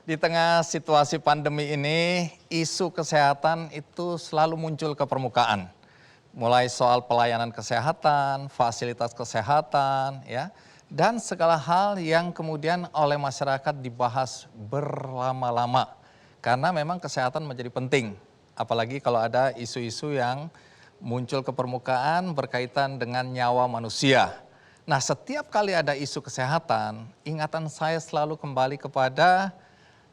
Di tengah situasi pandemi ini, isu kesehatan itu selalu muncul ke permukaan. Mulai soal pelayanan kesehatan, fasilitas kesehatan, ya, dan segala hal yang kemudian oleh masyarakat dibahas berlama-lama. Karena memang kesehatan menjadi penting, apalagi kalau ada isu-isu yang muncul ke permukaan berkaitan dengan nyawa manusia. Nah, setiap kali ada isu kesehatan, ingatan saya selalu kembali kepada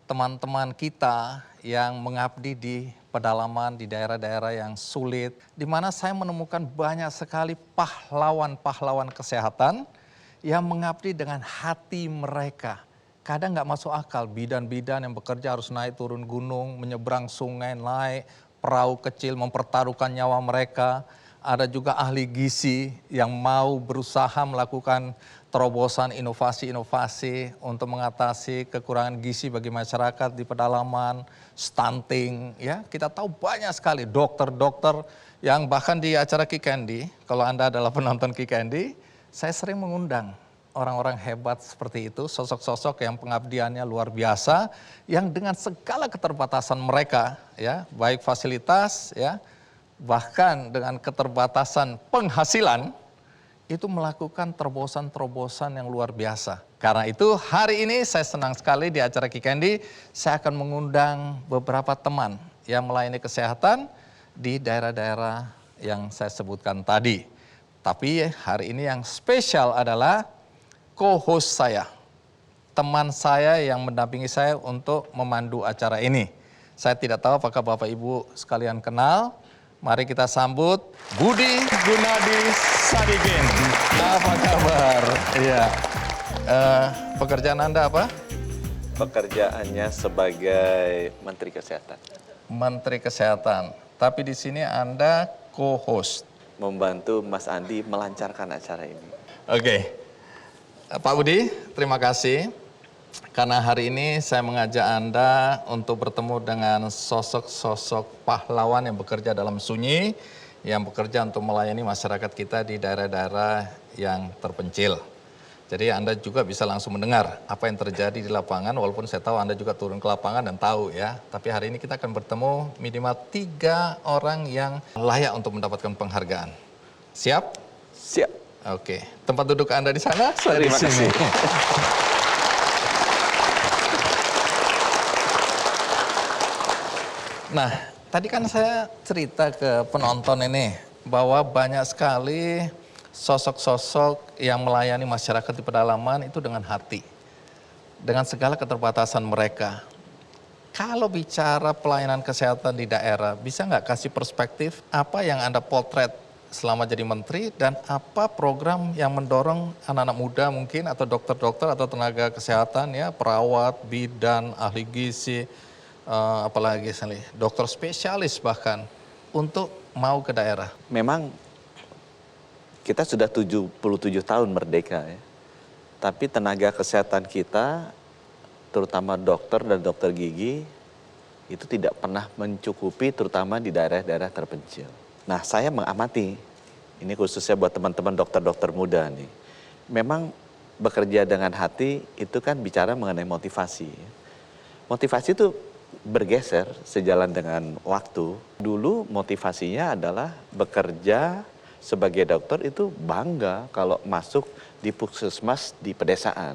teman-teman kita yang mengabdi di pedalaman, di daerah-daerah yang sulit, di mana saya menemukan banyak sekali pahlawan-pahlawan kesehatan yang mengabdi dengan hati mereka. Kadang nggak masuk akal, bidan-bidan yang bekerja harus naik turun gunung, menyeberang sungai, naik perahu kecil, mempertaruhkan nyawa mereka. Ada juga ahli gizi yang mau berusaha melakukan terobosan inovasi-inovasi untuk mengatasi kekurangan gizi bagi masyarakat di pedalaman, stunting, ya. Kita tahu banyak sekali dokter-dokter yang bahkan di acara Kikendi, kalau Anda adalah penonton Kikendi, saya sering mengundang orang-orang hebat seperti itu, sosok-sosok yang pengabdiannya luar biasa, yang dengan segala keterbatasan mereka, ya, baik fasilitas, ya, bahkan dengan keterbatasan penghasilan, itu melakukan terobosan-terobosan yang luar biasa. Karena itu hari ini saya senang sekali di acara Kikendi, saya akan mengundang beberapa teman yang melayani kesehatan di daerah-daerah yang saya sebutkan tadi. Tapi hari ini yang spesial adalah co-host saya, teman saya yang mendampingi saya untuk memandu acara ini. Saya tidak tahu apakah Bapak Ibu sekalian kenal. Mari kita sambut Budi Gunadi Sadikin. Apa kabar? Iya. Pekerjaan Anda apa? Pekerjaannya sebagai Menteri Kesehatan. Menteri Kesehatan. Tapi di sini Anda co-host. Membantu Mas Andi melancarkan acara ini. Oke. Pak Budi, terima kasih. Karena hari ini saya mengajak Anda untuk bertemu dengan sosok-sosok pahlawan yang bekerja dalam sunyi, yang bekerja untuk melayani masyarakat kita di daerah-daerah yang terpencil. Jadi Anda juga bisa langsung mendengar apa yang terjadi di lapangan, walaupun saya tahu Anda juga turun ke lapangan dan tahu ya. Tapi hari ini kita akan bertemu minimal 3 orang yang layak untuk mendapatkan penghargaan. Siap? Siap. Oke, tempat duduk Anda di sana, saya di Terima sini. kasih. Nah, tadi kan saya cerita ke penonton ini bahwa banyak sekali sosok-sosok yang melayani masyarakat di pedalaman itu dengan hati, dengan segala keterbatasan mereka. Kalau bicara pelayanan kesehatan di daerah, bisa nggak kasih perspektif apa yang Anda potret selama jadi menteri dan apa program yang mendorong anak-anak muda mungkin atau dokter-dokter atau tenaga kesehatan ya, perawat, bidan, ahli gizi, apalagi dokter spesialis bahkan untuk mau ke daerah. Memang kita sudah 77 tahun merdeka ya. Tapi tenaga kesehatan kita, terutama dokter dan dokter gigi, itu tidak pernah mencukupi terutama di daerah-daerah terpencil. Nah, saya mengamati, ini khususnya buat teman-teman dokter-dokter muda nih. Memang bekerja dengan hati itu kan bicara mengenai motivasi. Motivasi itu bergeser sejalan dengan waktu. Dulu motivasinya adalah bekerja sebagai dokter itu bangga kalau masuk di puskesmas di pedesaan.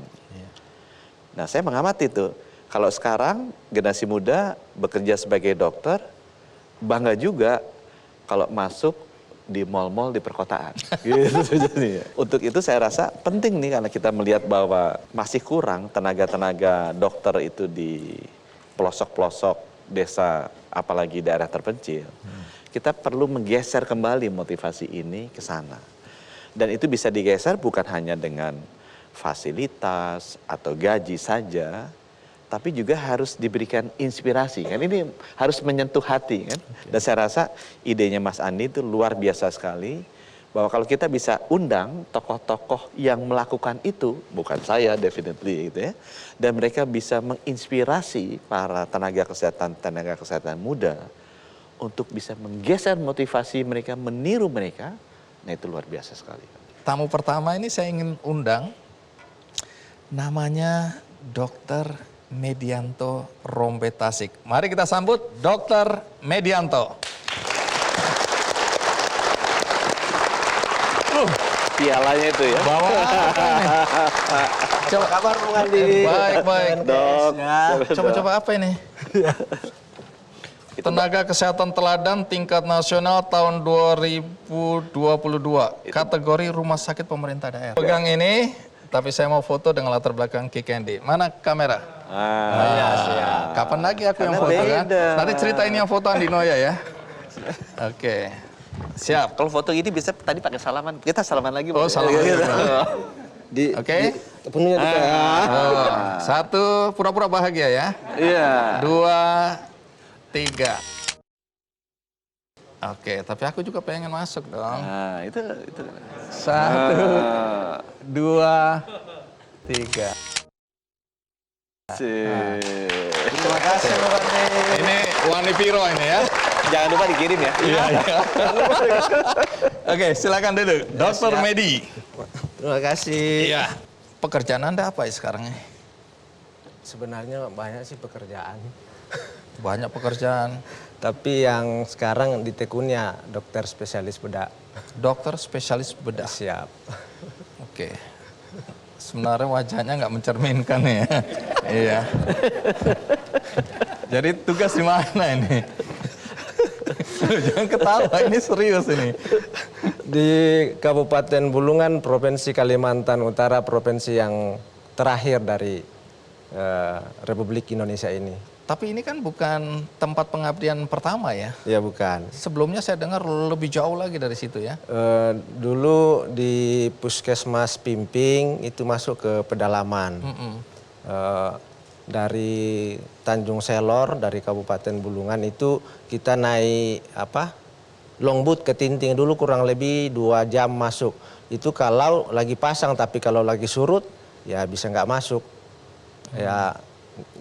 Nah, saya mengamati itu. Kalau sekarang generasi muda bekerja sebagai dokter, bangga juga kalau masuk di mal-mal di perkotaan. Gitu. Untuk itu saya rasa penting nih karena kita melihat bahwa masih kurang tenaga-tenaga dokter itu di pelosok-pelosok desa, apalagi daerah terpencil. Kita perlu menggeser kembali motivasi ini ke sana. Dan itu bisa digeser bukan hanya dengan fasilitas atau gaji saja, tapi juga harus diberikan inspirasi. Kan ini harus menyentuh hati kan. Dan saya rasa idenya Mas Andi itu luar biasa sekali. Bahwa kalau kita bisa undang tokoh-tokoh yang melakukan itu, bukan saya definitely gitu ya. Dan mereka bisa menginspirasi para tenaga kesehatan muda untuk bisa menggeser motivasi mereka, meniru mereka. Nah, itu luar biasa sekali. Tamu pertama ini saya ingin undang, namanya Dr. Medianto Rombe Tasik. Mari kita sambut Dr. Medianto. Pialanya itu ya. Bawa apa ini? Coba Kabar Bung Andi. Baik. Dok. Coba-coba apa ini? Tenaga Kesehatan Teladan tingkat nasional tahun 2022. Kategori rumah sakit pemerintah daerah. Pegang ini, tapi saya mau foto dengan latar belakang Ki Candy. Mana kamera? Siap. Kapan lagi aku yang foto kan? Nanti ceritain yang foto Andi Noya ya. Oke. Siap. Kalau foto gini bisa tadi pakai salaman. Kita salaman lagi. Oh, salaman. Oke. Oke. Penuhnya di Satu, pura-pura bahagia ya. Iya. 2, 3. Oke, tapi aku juga pengen masuk dong. Nah, itu. 1, 2, 3. Terima kasih Bung Andi. Ini Wani Piro ini ya. Jangan lupa dikirim ya. Iya. Oke, silakan dulu. Dokter Medi. Terima kasih. Iya. Pekerjaan Anda apa ya sekarang? Sebenarnya banyak sih pekerjaan. Banyak pekerjaan. Tapi yang sekarang ditekunnya dokter spesialis bedah. Dokter spesialis bedah. Siap. Oke. Sebenarnya wajahnya nggak mencerminkan ya. Iya. Jadi tugas di mana ini? Jangan ketawa, ini serius ini. Di Kabupaten Bulungan, Provinsi Kalimantan Utara, provinsi yang terakhir dari Republik Indonesia ini. Tapi ini kan bukan tempat pengabdian pertama ya. Ya bukan. Sebelumnya saya dengar lebih jauh lagi dari situ ya. Dulu di Puskesmas Pimping itu masuk ke pedalaman. Dari Tanjung Selor, dari Kabupaten Bulungan itu kita naik longboat ke Tinting dulu kurang lebih 2 jam masuk. Itu kalau lagi pasang, tapi kalau lagi surut ya bisa nggak masuk. Ya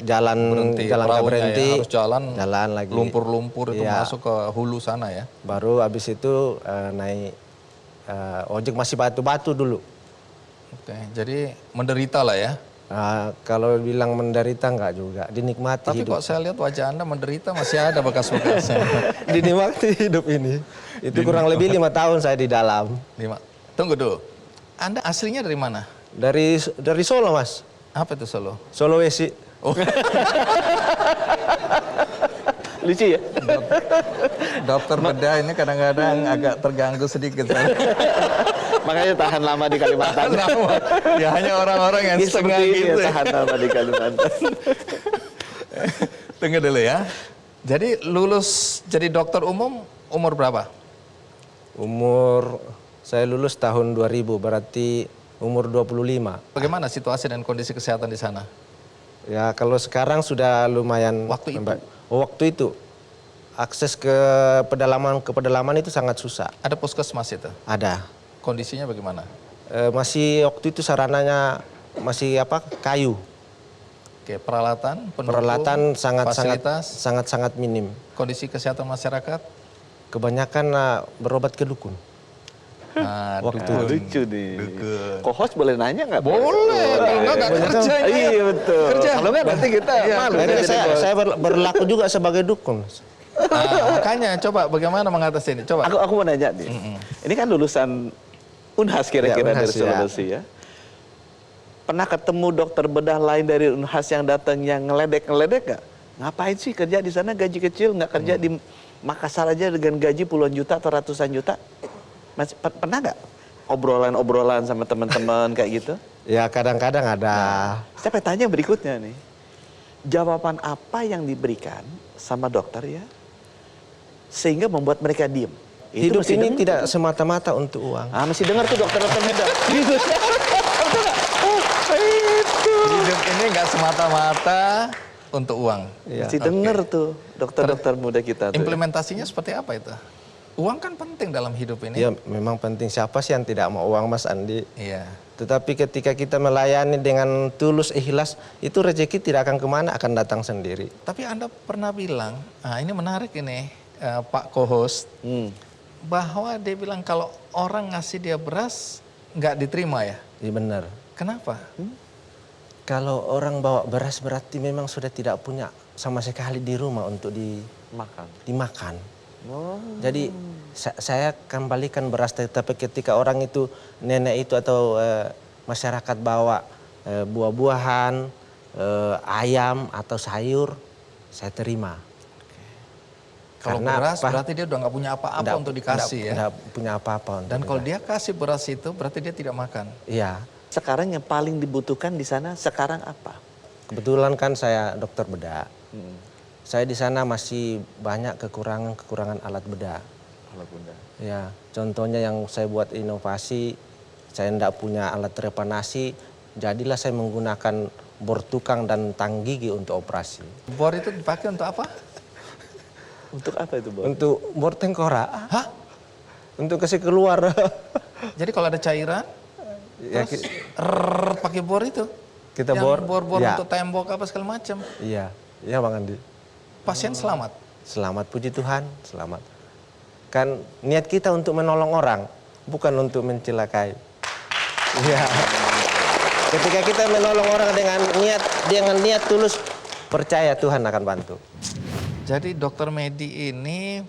jalan nggak berhenti, ya, harus jalan lagi. Lumpur-lumpur itu Ya. masuk ke hulu sana ya. Baru habis itu naik ojek masih batu-batu dulu. Oke, jadi menderita lah ya. Kalau bilang menderita nggak juga, dinikmati Tapi hidup. kok saya lihat wajah Anda menderita masih ada bekas-bekasnya. Dinikmati hidup ini. Itu kurang lebih 5 tahun saya di dalam. 5. Tunggu dulu. Anda aslinya dari mana? Dari Solo Mas, Apa itu Solo? Sulawesi. Oh, Lucu ya. dokter bedah ini kadang-kadang agak terganggu sedikit. Makanya tahan lama di Kalimantan. Ya hanya orang-orang yang Ini setengah seperti ini gitu. ya, tahan lama di Kalimantan. Tunggu dulu ya. Jadi lulus jadi dokter umum umur berapa? Saya lulus tahun 2000, berarti umur 25. Bagaimana situasi dan kondisi kesehatan di sana? Ya kalau sekarang sudah lumayan. Waktu itu? membaik. Waktu itu akses ke pedalaman itu sangat susah. Ada puskesmas itu? Ada. Kondisinya bagaimana? Masih waktu itu sarananya masih kayu. Oke, peralatan, pendukung, Peralatan fasilitas, sangat minim. kondisi kesehatan masyarakat. Kebanyakan berobat ke dukun. Nah, Waktu Nah, lucu nih. Co-host boleh nanya nggak? boleh, kalau nggak kerja ini. Iya betul. Kerja. Kalau nggak nanti kita malu. Akhirnya saya berlaku juga sebagai dukun. Makanya coba bagaimana mengatasi ini? Coba. Aku mau nanya nih. Ini kan lulusan Unhas kira-kira Ya, dari Unhas, ya. Sulawesi ya. Pernah ketemu dokter bedah lain dari Unhas yang datang yang ngeledek nggak? Ngapain sih kerja di sana gaji kecil, nggak kerja di Makassar aja dengan gaji puluhan juta atau ratusan juta? Masih pernah nggak obrolan-obrolan sama teman-teman kayak gitu? Ya kadang-kadang ada. Saya pengen tanya berikutnya nih. Jawaban apa yang diberikan sama dokter ya sehingga membuat mereka diem? Hidup masih ini denger tidak tuh. semata-mata untuk uang. Masih dengar tuh dokter-dokter muda. Gitu. Hidup ini nggak semata-mata untuk uang. Iya. Masih denger tuh dokter-dokter muda kita tuh. Implementasinya seperti apa itu? Uang kan penting dalam hidup ini. Ya memang penting, siapa sih yang tidak mau uang Mas Andi. Iya. Tetapi ketika kita melayani dengan tulus ikhlas, itu rezeki tidak akan kemana, akan datang sendiri. Tapi Anda pernah bilang, ini menarik ini Pak co-host, bahwa dia bilang kalau orang ngasih dia beras nggak diterima ya. Iya benar. Kenapa? Kalau orang bawa beras berarti memang sudah tidak punya sama sekali di rumah untuk Makan. dimakan. Oh. Jadi saya kembalikan beras, tapi ketika orang itu, nenek itu atau masyarakat bawa buah-buahan, ayam atau sayur, saya terima. Kalau Karena beras apa? berarti dia udah nggak punya apa-apa untuk dikasih ya. Nggak punya apa-apa. untuk Dan kalau dikasih. dia kasih beras itu berarti dia tidak makan. Iya. Sekarang yang paling dibutuhkan di sana sekarang apa? Kebetulan kan saya dokter bedah. Hmm. Saya di sana masih banyak kekurangan alat bedah. Kalau Bunda. Ya, contohnya yang saya buat inovasi, saya tidak punya alat trepanasi, jadilah saya menggunakan bor tukang dan tang gigi untuk operasi. Bor itu dipakai untuk apa? Untuk apa itu, Bor? Untuk bor tengkorak, Hah? untuk kasih keluar. Jadi kalau ada cairan, Ya, terus pakai bor itu? kita Yang bor, bor ya. untuk tembok apa segala macam. Iya, iya Bang Andi. Pasien selamat. Selamat, puji Tuhan, selamat. Kan niat kita untuk menolong orang, bukan untuk mencelakai. Iya. Ketika kita menolong orang dengan niat tulus, percaya Tuhan akan bantu. Jadi dokter Medi ini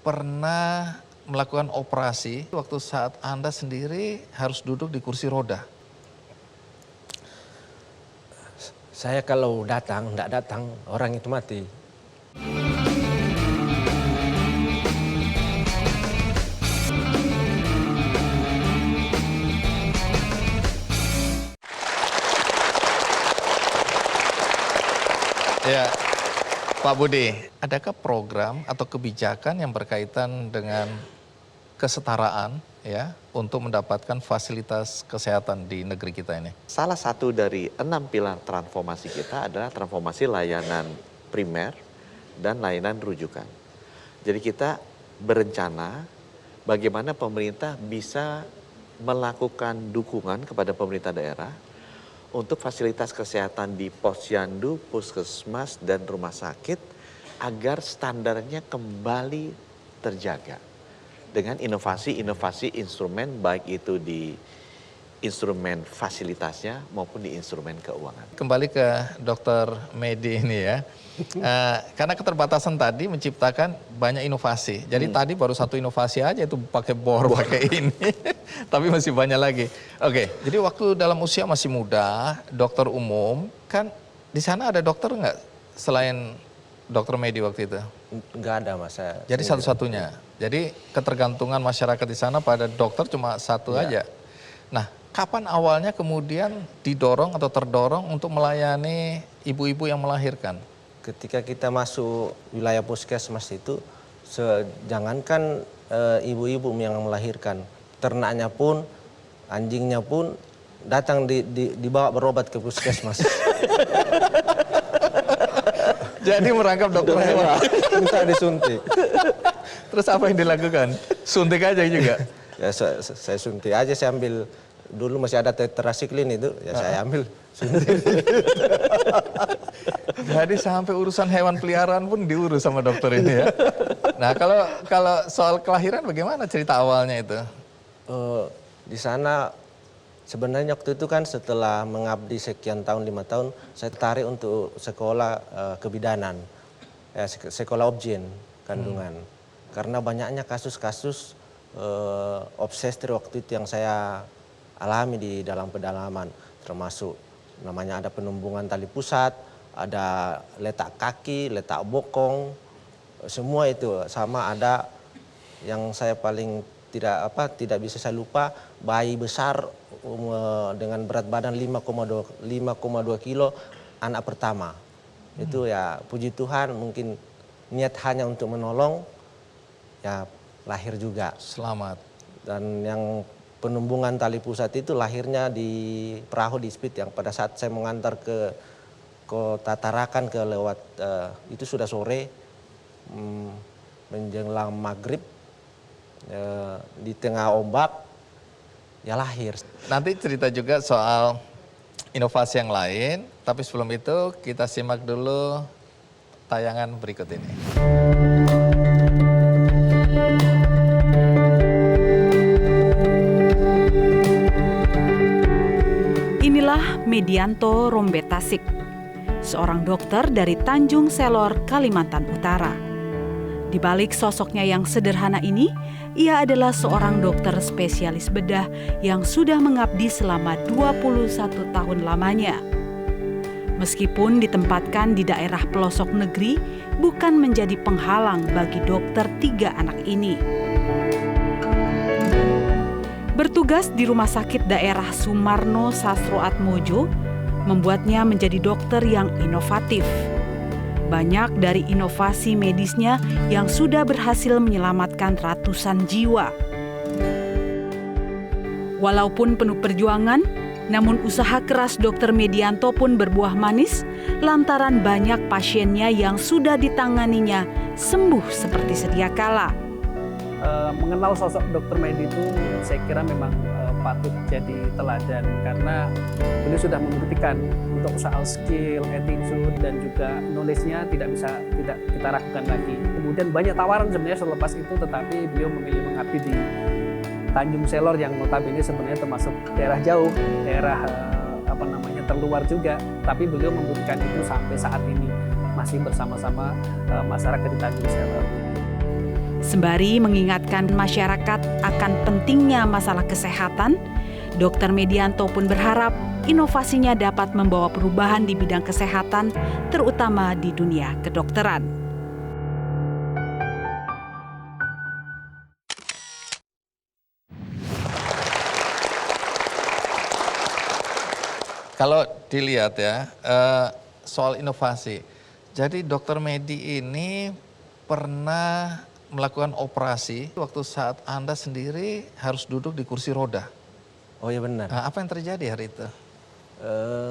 pernah melakukan operasi waktu saat Anda sendiri harus duduk di kursi roda. Saya kalau tidak datang, orang itu mati. Ya, Pak Budi, adakah program atau kebijakan yang berkaitan dengan kesetaraan ya untuk mendapatkan fasilitas kesehatan di negeri kita ini? Salah satu dari 6 pilar transformasi kita adalah transformasi layanan primer dan layanan rujukan. Jadi kita berencana bagaimana pemerintah bisa melakukan dukungan kepada pemerintah daerah untuk fasilitas kesehatan di posyandu, puskesmas, dan rumah sakit agar standarnya kembali terjaga dengan inovasi-inovasi instrumen baik itu di instrumen fasilitasnya maupun di instrumen keuangan. Kembali ke dokter Medi ini ya. Karena keterbatasan tadi menciptakan banyak inovasi. Jadi tadi baru satu inovasi aja itu pakai bor, pakai ini. Tapi masih banyak lagi. Oke, jadi waktu dalam usia masih muda, dokter umum, kan di sana ada dokter nggak selain dokter Medi waktu itu? Nggak ada Mas. Jadi satu-satunya. Jadi ketergantungan masyarakat di sana pada dokter cuma satu aja. Nah, kapan awalnya kemudian didorong atau terdorong untuk melayani ibu-ibu yang melahirkan? Ketika kita masuk wilayah puskesmas itu, jangankan ibu-ibu yang melahirkan, ternaknya pun, anjingnya pun datang dibawa berobat ke puskesmas. Jadi merangkap dokter hewan. Minta disuntik. Terus apa yang dilakukan? Suntik aja juga? Ya saya suntik aja, saya ambil, dulu masih ada tetrasiklin itu, ya saya ambil suntik. Jadi sampai urusan hewan peliharaan pun diurus sama dokter ini ya. Nah kalau soal kelahiran bagaimana cerita awalnya itu? Di sana sebenarnya waktu itu kan setelah mengabdi sekian tahun, 5 tahun, saya tertarik untuk sekolah kebidanan, sekolah obgyn kandungan. Karena banyaknya kasus-kasus obstetri waktu itu yang saya alami di dalam pedalaman, termasuk namanya ada penumbungan tali pusat, ada letak kaki, letak bokong, semua itu sama. Ada yang saya paling tidak bisa saya lupa, bayi besar dengan berat badan 5,2 kilo, anak pertama. Itu ya puji Tuhan, mungkin niat hanya untuk menolong, ya lahir juga. Selamat. Dan yang penumbungan tali pusat itu lahirnya di perahu di Spit, yang pada saat saya mengantar ke Kota Tarakan itu sudah sore, menjelang maghrib, di tengah ombak, ya lahir. Nanti cerita juga soal inovasi yang lain, tapi sebelum itu kita simak dulu tayangan berikut ini. Inilah Medianto Rombetasik, seorang dokter dari Tanjung Selor, Kalimantan Utara. Di balik sosoknya yang sederhana ini, ia adalah seorang dokter spesialis bedah yang sudah mengabdi selama 21 tahun lamanya. Meskipun ditempatkan di daerah pelosok negeri, bukan menjadi penghalang bagi dokter 3 anak ini. Bertugas di Rumah Sakit Daerah Sumarno Sastroatmojo membuatnya menjadi dokter yang inovatif. Banyak dari inovasi medisnya yang sudah berhasil menyelamatkan ratusan jiwa. Walaupun penuh perjuangan, namun usaha keras Dr. Medianto pun berbuah manis lantaran banyak pasiennya yang sudah ditanganinya sembuh seperti sedia kala. Mengenal sosok Dr. Medi itu saya kira memang patut jadi teladan karena beliau sudah membuktikan untuk soal skill, attitude dan juga knowledge-nya tidak kita ragukan lagi. Kemudian banyak tawaran sebenarnya selepas itu, tetapi beliau memilih mengabdi di Tanjung Selor yang notabene sebenarnya termasuk daerah jauh, daerah terluar juga, tapi beliau membuktikan itu sampai saat ini masih bersama-sama masyarakat di Tanjung Selor. Sembari mengingatkan masyarakat akan pentingnya masalah kesehatan, Dr. Medianto pun berharap inovasinya dapat membawa perubahan di bidang kesehatan, terutama di dunia kedokteran. Kalau dilihat ya, soal inovasi. Jadi Dr. Medi ini pernah melakukan operasi waktu saat Anda sendiri harus duduk di kursi roda. Oh ya benar. Nah, apa yang terjadi hari itu?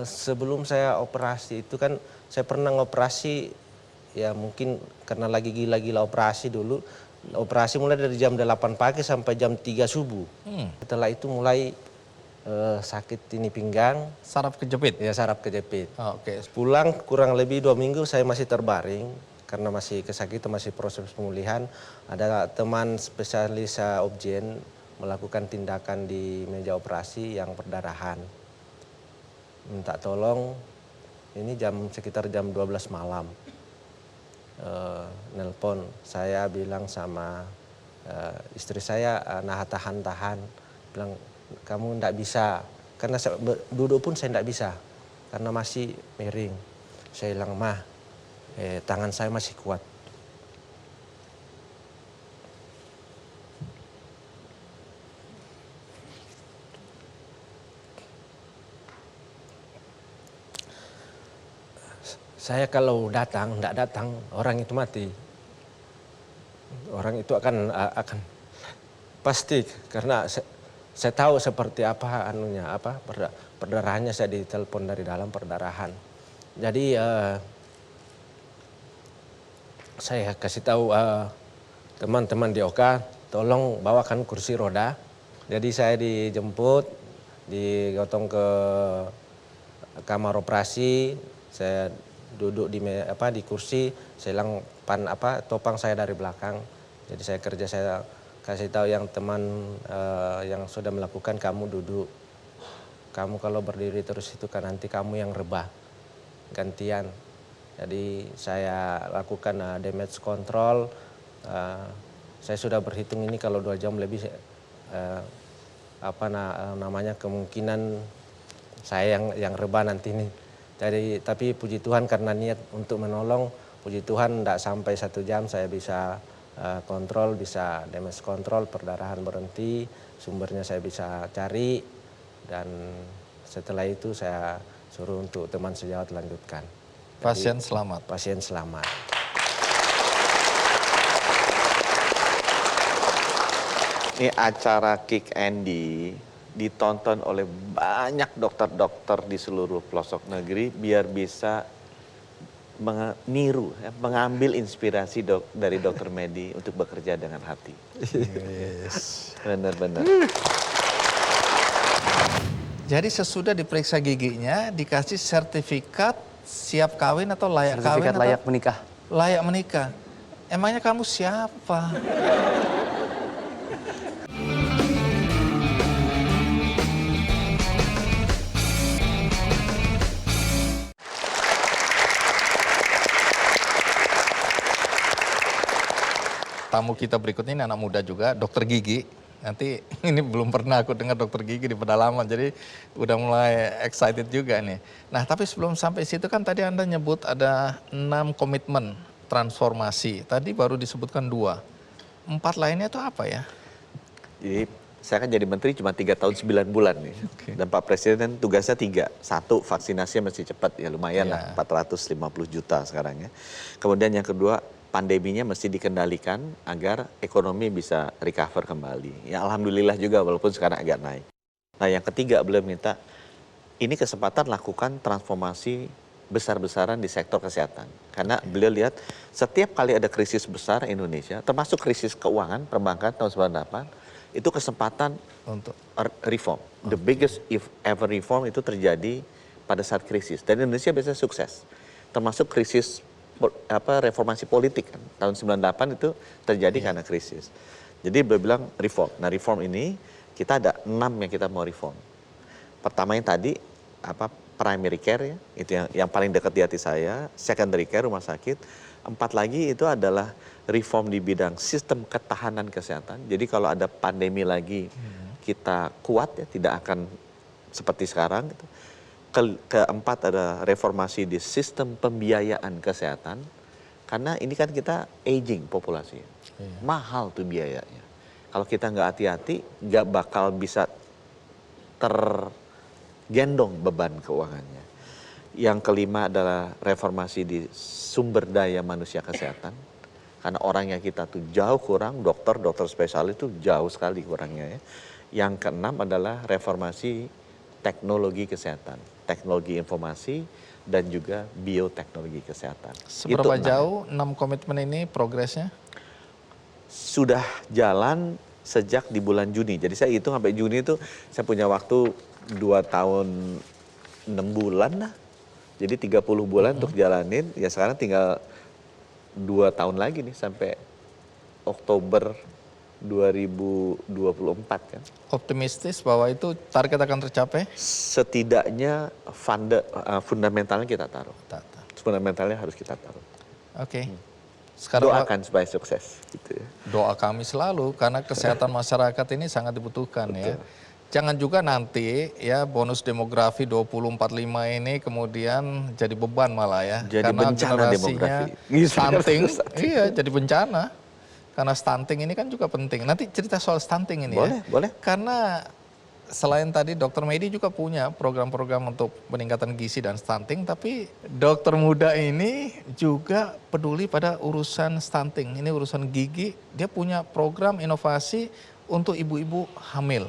Sebelum saya operasi itu kan saya pernah ngoperasi, ya mungkin karena lagi gila-gila operasi dulu. Operasi mulai dari jam 8 pagi sampai jam 3 subuh. Setelah itu mulai sakit ini pinggang. Saraf kejepit? Ya saraf kejepit. Oh, oke. Pulang kurang lebih 2 minggu saya masih terbaring. Karena masih kesakitan, masih proses pemulihan. Ada teman spesialis obgen melakukan tindakan di meja operasi yang perdarahan. Minta tolong, ini sekitar jam 12 malam. Nelpon, saya bilang sama istri saya, nah tahan-tahan. Bilang, kamu enggak bisa, karena duduk pun saya enggak bisa. Karena masih miring. Saya bilang, mah, tangan saya masih kuat. Saya kalau enggak datang, orang itu mati. Orang itu akan pasti, karena saya tahu seperti apa perdarahannya. Saya ditelepon dari dalam perdarahan. Jadi saya kasih tahu teman-teman di Oka, tolong bawakan kursi roda. Jadi saya dijemput, digotong ke kamar operasi. Saya duduk di kursi, saya hilang topang saya dari belakang. Jadi saya kasih tahu yang teman yang sudah melakukan, kamu duduk. Kamu kalau berdiri terus itu kan nanti kamu yang rebah, gantian. Jadi saya lakukan damage control. Saya sudah berhitung ini kalau 2 jam lebih kemungkinan saya yang rebah nanti ini. Jadi tapi puji Tuhan karena niat untuk menolong, puji Tuhan tidak sampai 1 jam saya bisa kontrol, bisa damage control, perdarahan berhenti, sumbernya saya bisa cari, dan setelah itu saya suruh untuk teman sejawat lanjutkan. Pasien selamat. Pasien selamat. Ini acara Kick Andy ditonton oleh banyak dokter-dokter di seluruh pelosok negeri biar bisa meniru, mengambil inspirasi dari Dr. Medi untuk bekerja dengan hati. Yes. Benar-benar. Jadi sesudah diperiksa giginya dikasih sertifikat siap kawin atau layak kawin? Sertifikat layak menikah. Layak menikah. Emangnya kamu siapa? tamu kita berikutnya ini anak muda juga, dokter gigi. Nanti ini belum pernah aku dengar dokter gigi di pedalaman, jadi udah mulai excited juga nih. Nah tapi sebelum sampai situ kan tadi Anda nyebut ada 6 komitmen transformasi. Tadi baru disebutkan 2. 4 lainnya itu apa ya? Jadi saya kan jadi menteri cuma 3 tahun 9 bulan nih. Oke. Dan Pak Presiden tugasnya 3. 1, vaksinasinya masih cepat ya lumayan lah, 450 juta sekarang ya. Kemudian yang kedua, pandeminya mesti dikendalikan agar ekonomi bisa recover kembali. Ya alhamdulillah juga walaupun sekarang agak naik. Nah yang ketiga beliau minta, ini kesempatan lakukan transformasi besar-besaran di sektor kesehatan. Karena beliau lihat setiap kali ada krisis besar Indonesia, termasuk krisis keuangan, perbankan tahun 98, itu kesempatan Untuk reform. The biggest if ever reform itu terjadi pada saat krisis. Dan Indonesia biasanya sukses. Termasuk krisis reformasi politik kan. Tahun 98 itu terjadi karena krisis. Jadi beliau bilang reform. Nah reform ini kita ada 6 yang kita mau reform. Pertama yang tadi primary care ya, itu yang paling dekat di hati saya. Secondary care rumah sakit. 4 lagi itu adalah reform di bidang sistem ketahanan kesehatan. Jadi kalau ada pandemi lagi kita kuat ya, tidak akan seperti sekarang. Gitu. Keempat ada reformasi di sistem pembiayaan kesehatan. Karena ini kan kita aging populasi. Mahal tuh biayanya. Kalau kita nggak hati-hati, nggak bakal bisa tergendong beban keuangannya. Yang kelima adalah reformasi di sumber daya manusia kesehatan. Karena orangnya kita tuh jauh kurang, dokter spesialis itu jauh sekali kurangnya ya. Yang keenam adalah reformasi teknologi kesehatan, teknologi informasi dan juga bioteknologi kesehatan. seberapa Itu 6. jauh 6 komitmen ini progresnya? Sudah jalan sejak di bulan Juni. Jadi saya hitung sampai Juni itu saya punya waktu 2 tahun 6 bulan lah. Jadi 30 bulan untuk jalanin, ya sekarang tinggal 2 tahun lagi nih sampai Oktober 2024 kan. Optimistis bahwa itu target akan tercapai? Setidaknya fundamentalnya kita taruh. Fundamentalnya harus kita taruh. Oke. Sekarang Doakan supaya sukses. Gitu ya. doa kami selalu karena kesehatan masyarakat ini sangat dibutuhkan ya. Jangan juga nanti ya bonus demografi 2045 ini kemudian jadi beban malah ya. Jadi karena bencana generasinya demografi. stunting. Iya jadi bencana. Karena stunting ini kan juga penting. Nanti cerita soal stunting ini ya. Boleh. Karena selain tadi Dokter Medi juga punya program-program untuk peningkatan gizi dan stunting. Tapi dokter muda ini juga peduli pada urusan stunting. Ini urusan gigi. Dia punya program inovasi untuk ibu-ibu hamil.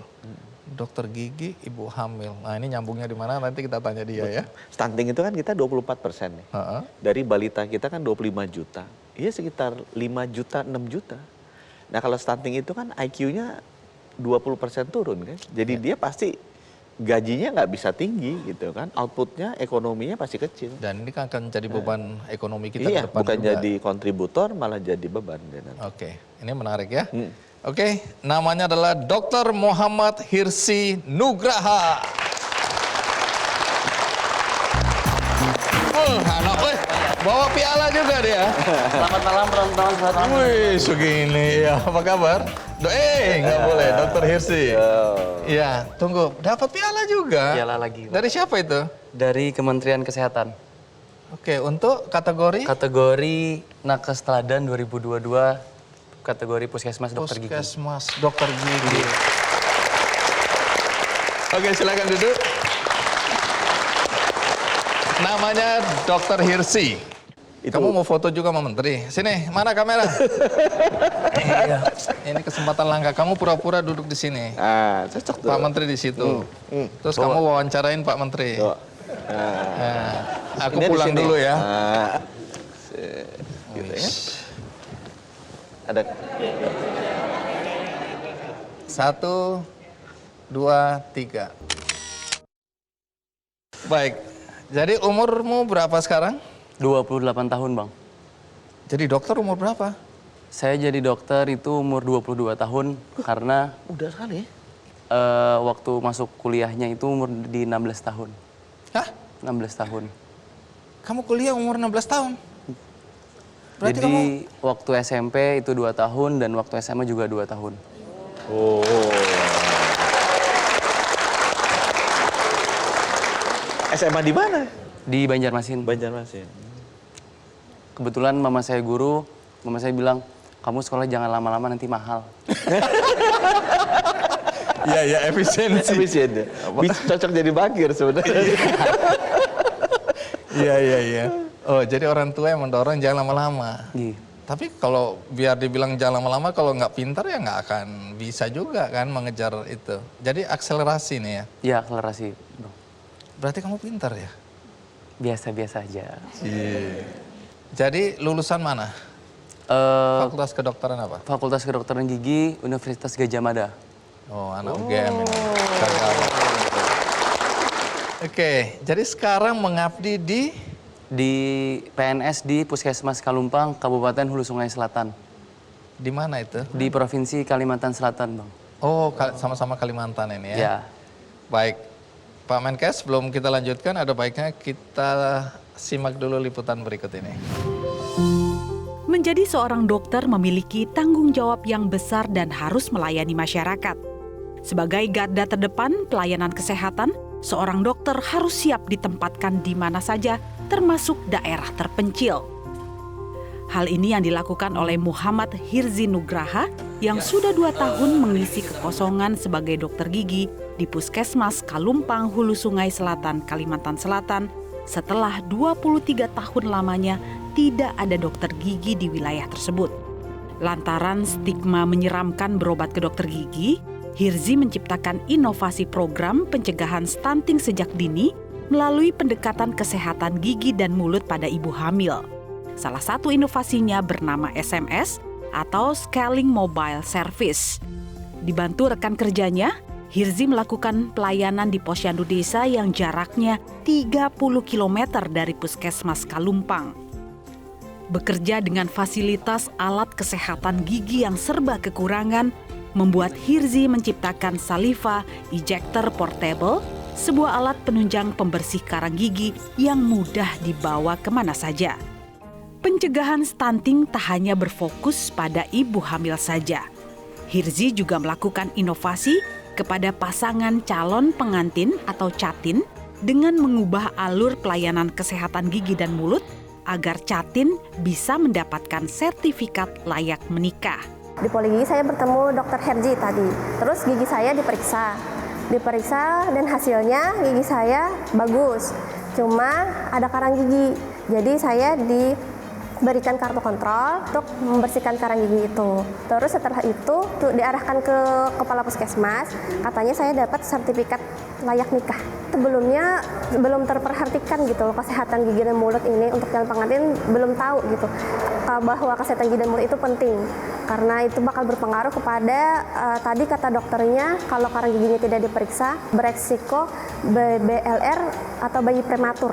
Dokter gigi ibu hamil. Nah ini nyambungnya di mana nanti kita tanya dia ya. Stunting itu kan kita 24% nih. Dari balita kita kan 25 juta. Iya sekitar 5 juta, 6 juta. Nah kalau stunting itu kan IQ-nya 20% turun kan. Jadi dia pasti gajinya nggak bisa tinggi gitu kan. Outputnya, ekonominya pasti kecil. Dan ini kan akan jadi beban ekonomi kita Iya, ke depan bukan juga. jadi kontributor malah jadi beban. Oke, ini menarik ya. Oke, namanya adalah Dr. Muhammad Hirsi Nugraha. Anak, bawa piala juga dia. Selamat malam teman-teman. Wih, segini ya. Apa kabar? Nggak boleh, Dr. Hirsi. Iya, tunggu. Dapat piala juga. Piala lagi, Pak. Dari siapa itu? Dari Kementerian Kesehatan. Oke, untuk kategori? Kategori Nakes Teladan 2022, kategori Puskesmas Dokter Gigi. Puskesmas Dokter Gigi. Oke, silakan duduk. Namanya Dr. Hirsi. Kamu mau foto juga sama menteri? Sini, mana kamera? Iya. Ini kesempatan langka. Kamu pura-pura duduk di sini. Cocok tuh. Pak Menteri di situ. Terus kamu wawancarain Pak Menteri. Nah, aku Ini di pulang sini. dulu ya. Gitu ya. Ada 1, 2, 3. Baik. Jadi umurmu berapa sekarang? 28 tahun, Bang. Jadi dokter umur berapa? Saya jadi dokter itu umur 22 tahun karena udah sekali ya. waktu masuk kuliahnya itu umur di 16 tahun. Hah? 16 tahun. Kamu kuliah umur 16 tahun? Berarti Jadi waktu SMP itu 2 tahun dan waktu SMA juga 2 tahun. Oh. SMA di mana? Di Banjarmasin. Banjarmasin. Kebetulan mama saya guru, mama saya bilang, kamu sekolah jangan lama-lama nanti mahal. Iya, ya efisiensi. Efisien ya. Cocok jadi bakir sebenarnya. Iya. Oh, jadi orang tua yang mendorong jangan lama-lama. Iya. Tapi kalau biar dibilang jangan lama-lama, kalau nggak pintar ya nggak akan bisa juga kan mengejar itu. Jadi akselerasi nih ya. Iya, akselerasi. Bro. Berarti kamu pintar ya? Biasa-biasa aja. Iya. Jadi lulusan mana? Fakultas kedokteran apa? Fakultas Kedokteran Gigi Universitas Gadjah Mada. Oh, anak UGM ini. Oke, jadi sekarang mengabdi Di PNS di Puskesmas Kalumpang, Kabupaten Hulu Sungai Selatan. di mana itu? Di Provinsi Kalimantan Selatan, Bang. Oh, sama-sama Kalimantan ini ya. Ya. Baik, Pak Menkes, sebelum kita lanjutkan, ada baiknya kita simak dulu liputan berikut ini. Menjadi seorang dokter memiliki tanggung jawab yang besar dan harus melayani masyarakat. Sebagai garda terdepan pelayanan kesehatan, seorang dokter harus siap ditempatkan di mana saja, termasuk daerah terpencil. Hal ini yang dilakukan oleh Muhammad Hirzi Nugraha yang sudah 2 tahun mengisi kekosongan sebagai dokter gigi di Puskesmas Kalumpang, Hulu Sungai Selatan, Kalimantan Selatan, setelah 23 tahun lamanya tidak ada dokter gigi di wilayah tersebut. Lantaran stigma menyeramkan berobat ke dokter gigi, Hirzi menciptakan inovasi program pencegahan stunting sejak dini melalui pendekatan kesehatan gigi dan mulut pada ibu hamil. Salah satu inovasinya bernama SMS atau Scaling Mobile Service. Dibantu rekan kerjanya, Hirzi melakukan pelayanan di posyandu desa yang jaraknya 30 km dari Puskesmas Kalumpang. Bekerja dengan fasilitas alat kesehatan gigi yang serba kekurangan, membuat Hirzi menciptakan Saliva Ejector Portable, sebuah alat penunjang pembersih karang gigi yang mudah dibawa kemana saja. Pencegahan stunting tak hanya berfokus pada ibu hamil saja. Hirzi juga melakukan inovasi kepada pasangan calon pengantin atau catin dengan mengubah alur pelayanan kesehatan gigi dan mulut agar catin bisa mendapatkan sertifikat layak menikah. Di Poligigi saya bertemu Dr. Herji tadi, terus gigi saya diperiksa dan hasilnya gigi saya bagus, cuma ada karang gigi. Jadi saya diberikan kartu kontrol untuk membersihkan karang gigi itu. Terus setelah itu diarahkan ke kepala puskesmas, katanya saya dapat sertifikat layak nikah. Sebelumnya belum terperhatikan gitu loh, kesehatan gigi dan mulut ini untuk calon pengantin belum tahu gitu bahwa kesehatan gigi dan mulut itu penting karena itu bakal berpengaruh kepada tadi kata dokternya kalau karang giginya tidak diperiksa beresiko BLR atau bayi prematur.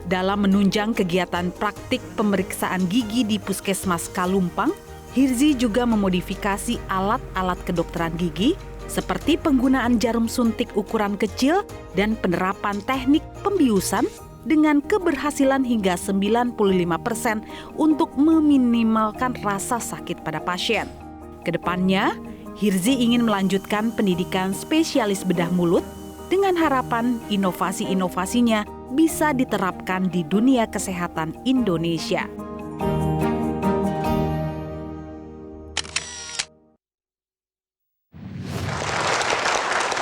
Dalam menunjang kegiatan praktik pemeriksaan gigi di Puskesmas Kalumpang, Hirzi juga memodifikasi alat-alat kedokteran gigi seperti penggunaan jarum suntik ukuran kecil dan penerapan teknik pembiusan dengan keberhasilan hingga 95% untuk meminimalkan rasa sakit pada pasien. Kedepannya, Hirzi ingin melanjutkan pendidikan spesialis bedah mulut dengan harapan inovasi-inovasinya bisa diterapkan di dunia kesehatan Indonesia.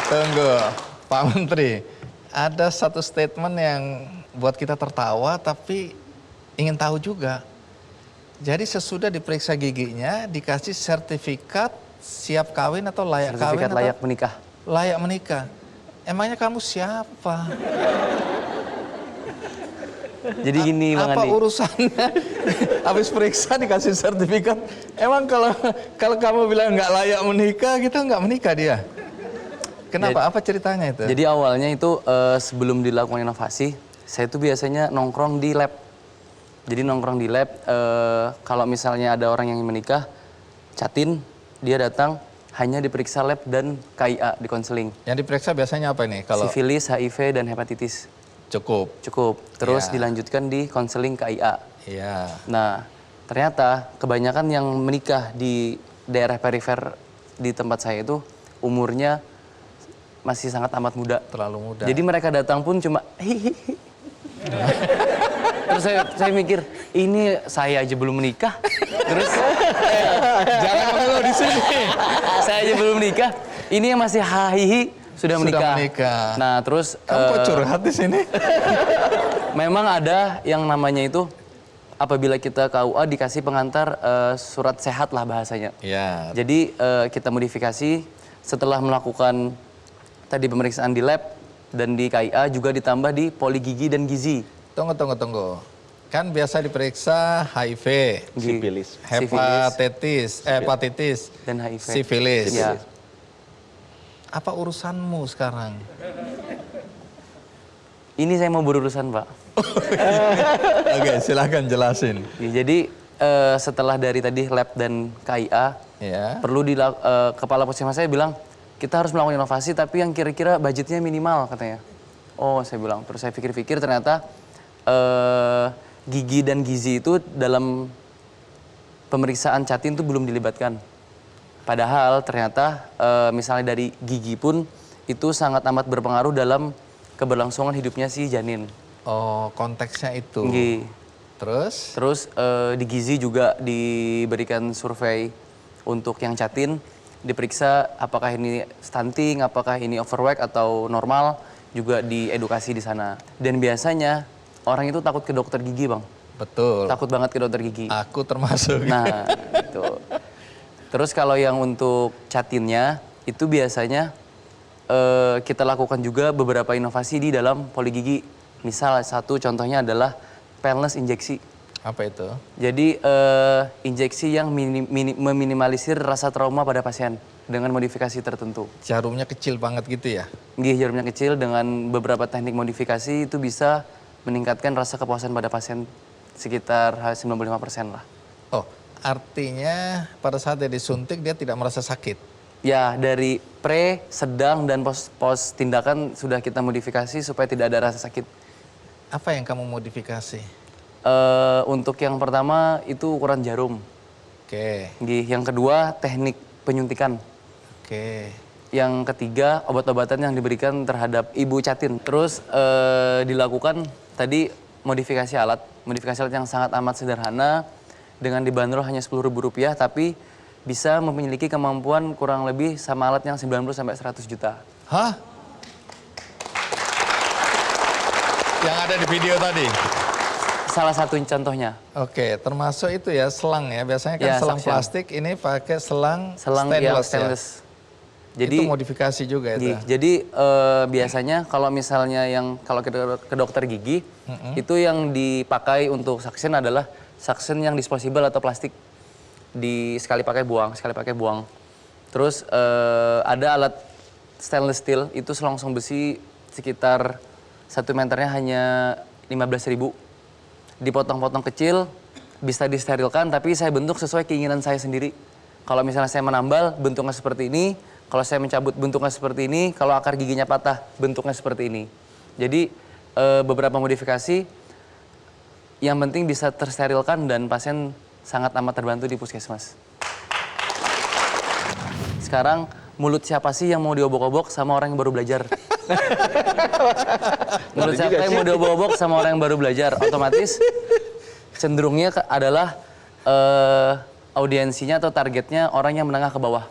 Tunggu, Pak Menteri. Ada satu statement yang buat kita tertawa tapi ingin tahu juga. Jadi sesudah diperiksa giginya dikasih sertifikat siap kawin atau layak kawin Sertifikat atau layak menikah. layak menikah. Emangnya kamu siapa? Jadi gini Bang Apa Andi. urusannya? Habis periksa dikasih sertifikat. Emang kalau kamu bilang nggak layak menikah, kita nggak menikah dia. Kenapa? Apa ceritanya itu? Jadi awalnya itu sebelum dilakukan inovasi, saya tuh biasanya nongkrong di lab. Jadi nongkrong di lab, kalau misalnya ada orang yang ingin menikah, catin, dia datang hanya diperiksa lab dan KIA di konseling. Yang diperiksa biasanya apa ini? Kalau Sifilis, HIV, dan hepatitis. cukup. Cukup. Terus Ya. dilanjutkan di konseling KIA. Iya. Nah, ternyata kebanyakan yang menikah di daerah perifer di tempat saya itu umurnya masih sangat amat muda. Terlalu muda. Jadi mereka datang pun cuma hihihi. Terus saya mikir, ini saya aja belum menikah. Terus Jangan dulu di sini. saya aja belum menikah. Ini yang masih hahihi sudah menikah. Nah, terus Kamu kok curhat di sini? memang ada yang namanya itu apabila kita KUA dikasih pengantar surat sehat lah bahasanya. Ya. Jadi kita modifikasi setelah melakukan tadi pemeriksaan di lab dan di KIA juga ditambah di poli gigi dan gizi. Tunggu. Kan biasa diperiksa HIV, Sipilis. hepatitis, dan HIV. sifilis. Ya. Apa urusanmu sekarang? Ini saya mau berurusan, Pak. Oke, silahkan jelasin. Ya, jadi setelah dari tadi lab dan KIA, Ya. perlu kepala puskesmas saya bilang, kita harus melakukan inovasi tapi yang kira-kira budgetnya minimal katanya. Oh, saya bilang. Terus saya pikir-pikir ternyata gigi dan gizi itu dalam pemeriksaan Catin itu belum dilibatkan. Padahal ternyata misalnya dari gigi pun itu sangat amat berpengaruh dalam keberlangsungan hidupnya si janin. Oh, konteksnya itu. Nggih. Terus? Di gizi juga diberikan survei untuk yang Catin, diperiksa apakah ini stunting, apakah ini overweight atau normal, juga diedukasi di sana. Dan biasanya orang itu takut ke dokter gigi, Bang. Betul. Takut banget ke dokter gigi. Aku termasuk. Nah, itu. Terus kalau yang untuk Catinnya, itu biasanya kita lakukan juga beberapa inovasi di dalam poli gigi. Misal satu contohnya adalah painless injeksi. Apa itu? Jadi injeksi yang meminimalisir rasa trauma pada pasien dengan modifikasi tertentu. Jarumnya kecil banget gitu ya? Nggih, jarumnya kecil dengan beberapa teknik modifikasi itu bisa meningkatkan rasa kepuasan pada pasien sekitar 95% lah. Oh, artinya pada saat dia disuntik dia tidak merasa sakit? Ya, dari pre, sedang, dan pos tindakan sudah kita modifikasi supaya tidak ada rasa sakit. Apa yang kamu modifikasi? Untuk yang pertama itu ukuran jarum. Oke. Nggih, yang kedua teknik penyuntikan. Oke. Yang ketiga obat-obatan yang diberikan terhadap ibu Catin. Terus dilakukan tadi modifikasi alat yang sangat amat sederhana dengan dibanderol hanya Rp10.000 tapi bisa memiliki kemampuan kurang lebih sama alat yang 90 sampai 100 juta. Hah? Yang ada di video tadi? Salah satu contohnya. Oke, termasuk itu ya selang ya. Biasanya kan Ya, selang suction. plastik, ini pakai selang yang stainless, stainless. ya. Itu modifikasi juga itu. Jadi biasanya kalau misalnya kalau kita ke dokter gigi, itu yang dipakai untuk suction adalah suction yang disposable atau plastik. Sekali pakai buang. Terus ada alat stainless steel, itu selongsong besi sekitar 1 meternya hanya 15.000. Dipotong-potong kecil, bisa disterilkan, tapi saya bentuk sesuai keinginan saya sendiri. Kalau misalnya saya menambal, bentuknya seperti ini. Kalau saya mencabut, bentuknya seperti ini. Kalau akar giginya patah, bentuknya seperti ini. Jadi beberapa modifikasi, yang penting bisa tersterilkan dan pasien sangat amat terbantu di puskesmas. Sekarang, mulut siapa sih yang mau diobok-obok sama orang yang baru belajar? Mulut siapa yang mau diobok-obok sama orang yang baru belajar? Otomatis cenderungnya adalah audiensinya atau targetnya orang yang menengah ke bawah.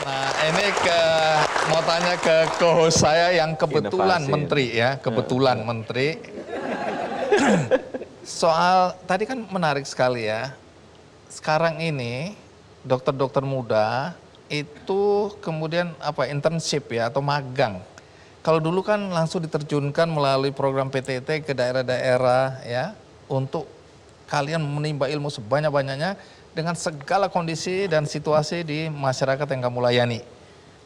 Nah, ini mau tanya ke co-host saya yang kebetulan Inovasi. menteri ya, kebetulan menteri. Soal tadi kan menarik sekali ya. Sekarang ini dokter-dokter muda itu kemudian internship ya atau magang. Kalau dulu kan langsung diterjunkan melalui program PTT ke daerah-daerah ya untuk kalian menimba ilmu sebanyak-banyaknya dengan segala kondisi dan situasi di masyarakat yang kamu layani.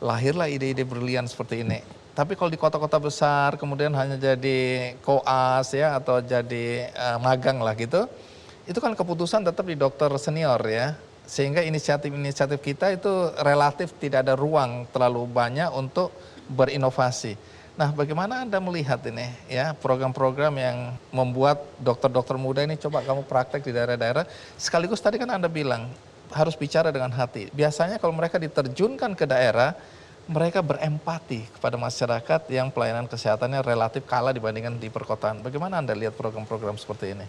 Lahirlah ide-ide brilian seperti ini. Tapi kalau di kota-kota besar kemudian hanya jadi koas ya atau jadi magang lah gitu, itu kan keputusan tetap di dokter senior ya. Sehingga inisiatif-inisiatif kita itu relatif tidak ada ruang terlalu banyak untuk berinovasi. Nah, bagaimana Anda melihat ini ya program-program yang membuat dokter-dokter muda ini coba kamu praktek di daerah-daerah, sekaligus tadi kan Anda bilang harus bicara dengan hati. Biasanya kalau mereka diterjunkan ke daerah, mereka berempati kepada masyarakat yang pelayanan kesehatannya relatif kalah dibandingkan di perkotaan. Bagaimana Anda lihat program-program seperti ini?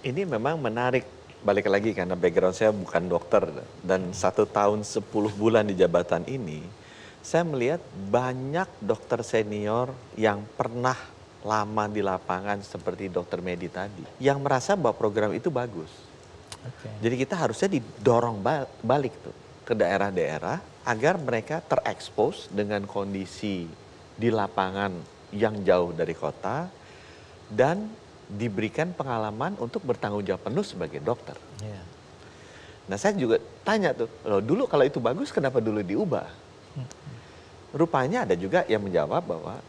Ini memang menarik, balik lagi karena background saya bukan dokter, dan 1 tahun 10 bulan di jabatan ini, saya melihat banyak dokter senior yang pernah lama di lapangan seperti dokter Medi tadi, yang merasa bahwa program itu bagus. Jadi kita harusnya didorong balik tuh ke daerah-daerah agar mereka terekspos dengan kondisi di lapangan yang jauh dari kota dan diberikan pengalaman untuk bertanggung jawab penuh sebagai dokter. Nah, saya juga tanya tuh, loh dulu kalau itu bagus kenapa dulu diubah? Rupanya ada juga yang menjawab bahwa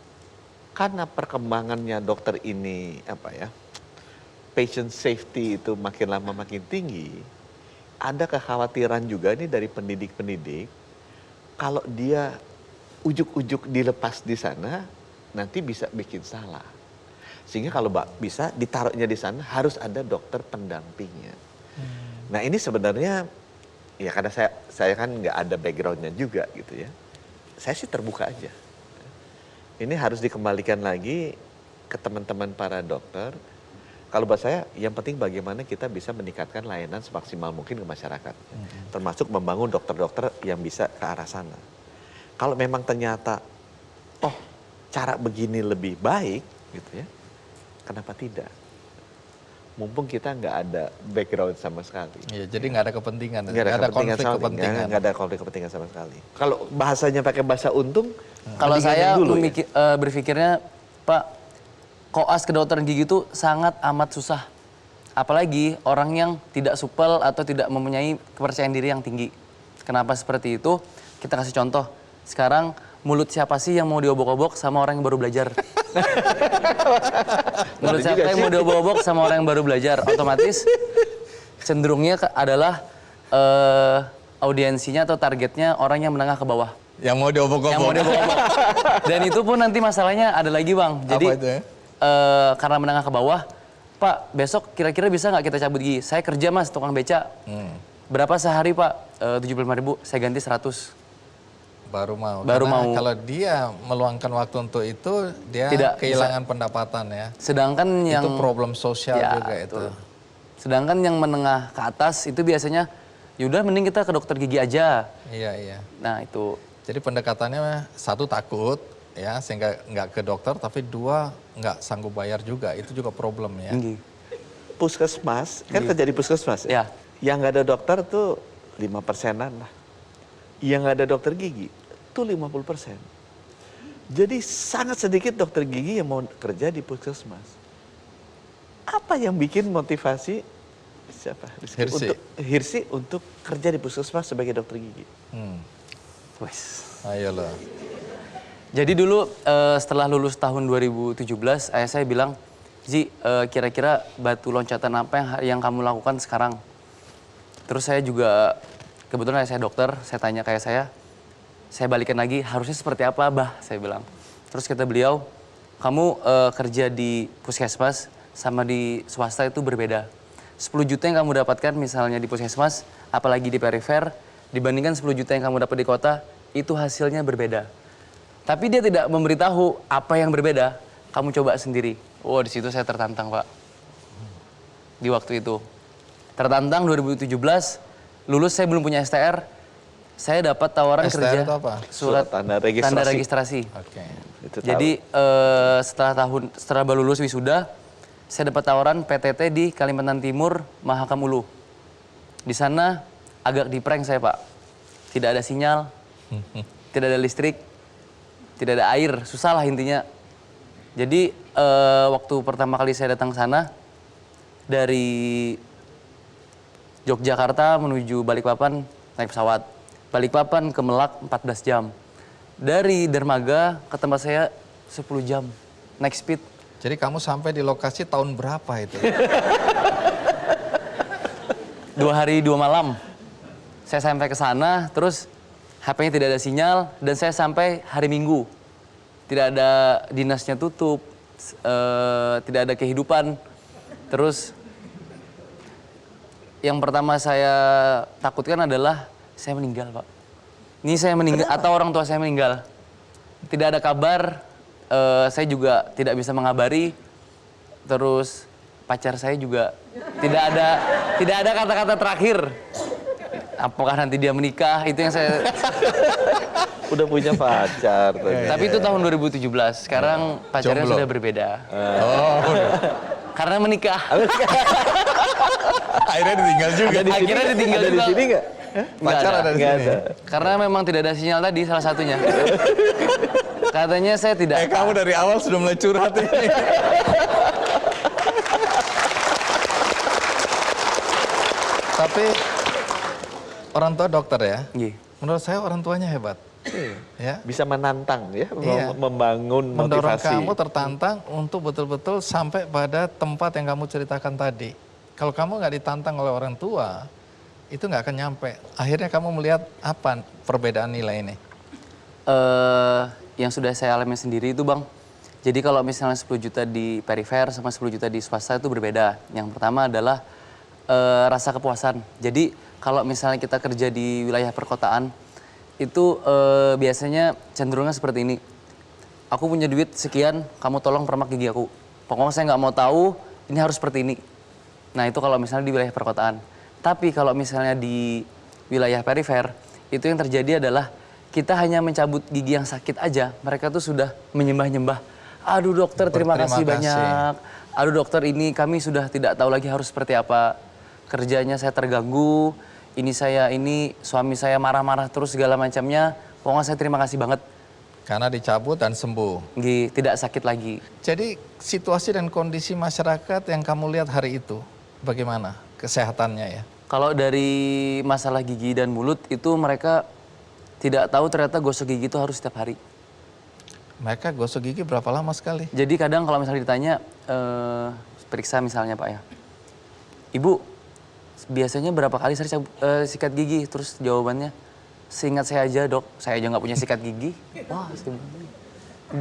karena perkembangannya dokter ini patient safety itu makin lama makin tinggi, ada kekhawatiran juga nih dari pendidik-pendidik kalau dia ujuk-ujuk dilepas di sana nanti bisa bikin salah. Sehingga kalau bisa ditaruhnya di sana harus ada dokter pendampingnya. Nah, ini sebenarnya ya karena saya kan nggak ada backgroundnya juga gitu ya. Saya sih terbuka aja. Ini harus dikembalikan lagi ke teman-teman para dokter. Kalau buat saya, yang penting bagaimana kita bisa meningkatkan layanan semaksimal mungkin ke masyarakat. Termasuk membangun dokter-dokter yang bisa ke arah sana. Kalau memang ternyata, cara begini lebih baik, gitu ya, kenapa tidak? Mumpung kita nggak ada background sama sekali. Iya, jadi nggak ada kepentingan, Nggak ada konflik kepentingan. Nggak ada konflik kepentingan sama sekali. Kalau bahasanya pakai bahasa untung, Kalau saya dulu berpikirnya, Pak, koas kedokteran gigi itu sangat amat susah. Apalagi orang yang tidak supel atau tidak mempunyai kepercayaan diri yang tinggi. Kenapa seperti itu? Kita kasih contoh. Sekarang mulut siapa sih yang mau diobok-obok sama orang yang baru belajar? Mulut siapa yang mau diobok-obok sama orang yang baru belajar? Otomatis cenderungnya adalah audiensinya atau targetnya orang yang menengah ke bawah. Yang mau diobok-obok. Yang mau diobok-obok. Dan itu pun nanti masalahnya ada lagi, Bang. Jadi Apa itu ya? karena menengah ke bawah, Pak, besok kira-kira bisa nggak kita cabut gigi? Saya kerja, Mas, tukang beca. Berapa sehari, Pak? 75.000, saya ganti 100. Baru mau. Baru Karena mau. kalau dia meluangkan waktu untuk itu, dia Tidak kehilangan pendapatan ya. Sedangkan yang Itu problem sosial Ya, juga itu. betul. Sedangkan yang menengah ke atas itu biasanya, yaudah mending kita ke dokter gigi aja. Iya, iya. Nah, itu. Jadi pendekatannya satu takut ya sehingga nggak ke dokter, tapi dua nggak sanggup bayar juga. Itu juga problem ya. Tinggi. puskesmas, kan kerja di puskesmas Ya. ya? Yang nggak ada dokter tuh 5%-an lah. Yang nggak ada dokter gigi tuh 50%. Jadi sangat sedikit dokter gigi yang mau kerja di puskesmas. Apa yang bikin motivasi siapa? Hirsi untuk kerja di puskesmas sebagai dokter gigi? Wes. Ayo loh. Jadi dulu setelah lulus tahun 2017, ayah saya bilang, Ji, kira-kira batu loncatan apa yang kamu lakukan sekarang? Terus saya juga, kebetulan ayah saya dokter, saya tanya ke ayah saya balikin lagi, harusnya seperti apa, Bah? Saya bilang. Terus kata beliau, kamu kerja di puskesmas sama di swasta itu berbeda. 10 juta yang kamu dapatkan misalnya di puskesmas, apalagi di perifer, dibandingkan 10 juta yang kamu dapat di kota, itu hasilnya berbeda. Tapi dia tidak memberitahu apa yang berbeda, kamu coba sendiri. Oh, di situ saya tertantang, Pak. Di waktu itu. Tertantang 2017, lulus saya belum punya STR, saya dapat tawaran STR kerja. itu apa? Surat tanda registrasi. Oke. Itu Jadi setelah baru lulus wisuda, saya dapat tawaran PTT di Kalimantan Timur, Mahakam Ulu. Di sana agak di-prank saya, Pak. Tidak ada sinyal, tidak ada listrik, tidak ada air, susah lah intinya. Jadi waktu pertama kali saya datang ke sana, dari Yogyakarta menuju Balikpapan naik pesawat. Balikpapan ke Melak 14 jam. Dari Dermaga ke tempat saya 10 jam, naik speed. Jadi kamu sampai di lokasi tahun berapa itu? 2 hari 2 malam. Saya sampai ke sana, terus HP-nya tidak ada sinyal, dan saya sampai hari Minggu. Tidak ada dinasnya tutup, tidak ada kehidupan. Terus yang pertama saya takutkan adalah saya meninggal, Pak. Ini saya meninggal atau orang tua saya meninggal. Tidak ada kabar, saya juga tidak bisa mengabari. Terus pacar saya juga tidak ada kata-kata terakhir. Apakah nanti dia menikah? Itu yang saya. Udah punya pacar. Tapi itu tahun 2017. Sekarang pacarnya Jomblo. sudah berbeda. Oh, Karena menikah. akhirnya ditinggal juga. Akhirnya ditinggal Ada di juga. sini nggak? Nggak Pacar ada di Nggak sini. ada. Karena memang tidak ada sinyal tadi salah satunya. Katanya saya tidak. Kamu dari awal sudah mulai curhat ini. Tapi orang tua dokter ya. Nggih. Menurut saya orang tuanya hebat. Ya. Bisa menantang ya, Iya. membangun Mendorong motivasi. kamu tertantang untuk betul-betul sampai pada tempat yang kamu ceritakan tadi. Kalau kamu nggak ditantang oleh orang tua, itu nggak akan nyampe. Akhirnya kamu melihat apa perbedaan nilai ini? Yang sudah saya alami sendiri itu, Bang. Jadi kalau misalnya 10 juta di perifer sama 10 juta di swasta itu berbeda. Yang pertama adalah rasa kepuasan. Jadi kalau misalnya kita kerja di wilayah perkotaan, itu biasanya cenderungnya seperti ini. Aku punya duit sekian, kamu tolong permak gigi aku. Pokoknya saya nggak mau tahu, ini harus seperti ini. Nah itu kalau misalnya di wilayah perkotaan. Tapi kalau misalnya di wilayah perifer, itu yang terjadi adalah kita hanya mencabut gigi yang sakit aja, mereka tuh sudah menyembah-nyembah. Aduh dokter, terima Berterima kasih kasih. banyak. Aduh dokter, ini kami sudah tidak tahu lagi harus seperti apa. Kerjanya saya terganggu, ini suami saya marah-marah terus segala macamnya. Pokoknya saya terima kasih banget. Karena dicabut dan sembuh. Nggih, tidak sakit lagi. Jadi situasi dan kondisi masyarakat yang kamu lihat hari itu, bagaimana kesehatannya ya? Kalau dari masalah gigi dan mulut itu mereka tidak tahu ternyata gosok gigi itu harus setiap hari. Mereka gosok gigi berapa lama sekali? Jadi kadang kalau misalnya ditanya, periksa misalnya Pak ya, Ibu biasanya berapa kali saya sikat gigi? Terus jawabannya, seingat saya aja dok, saya aja nggak punya sikat gigi. Wah,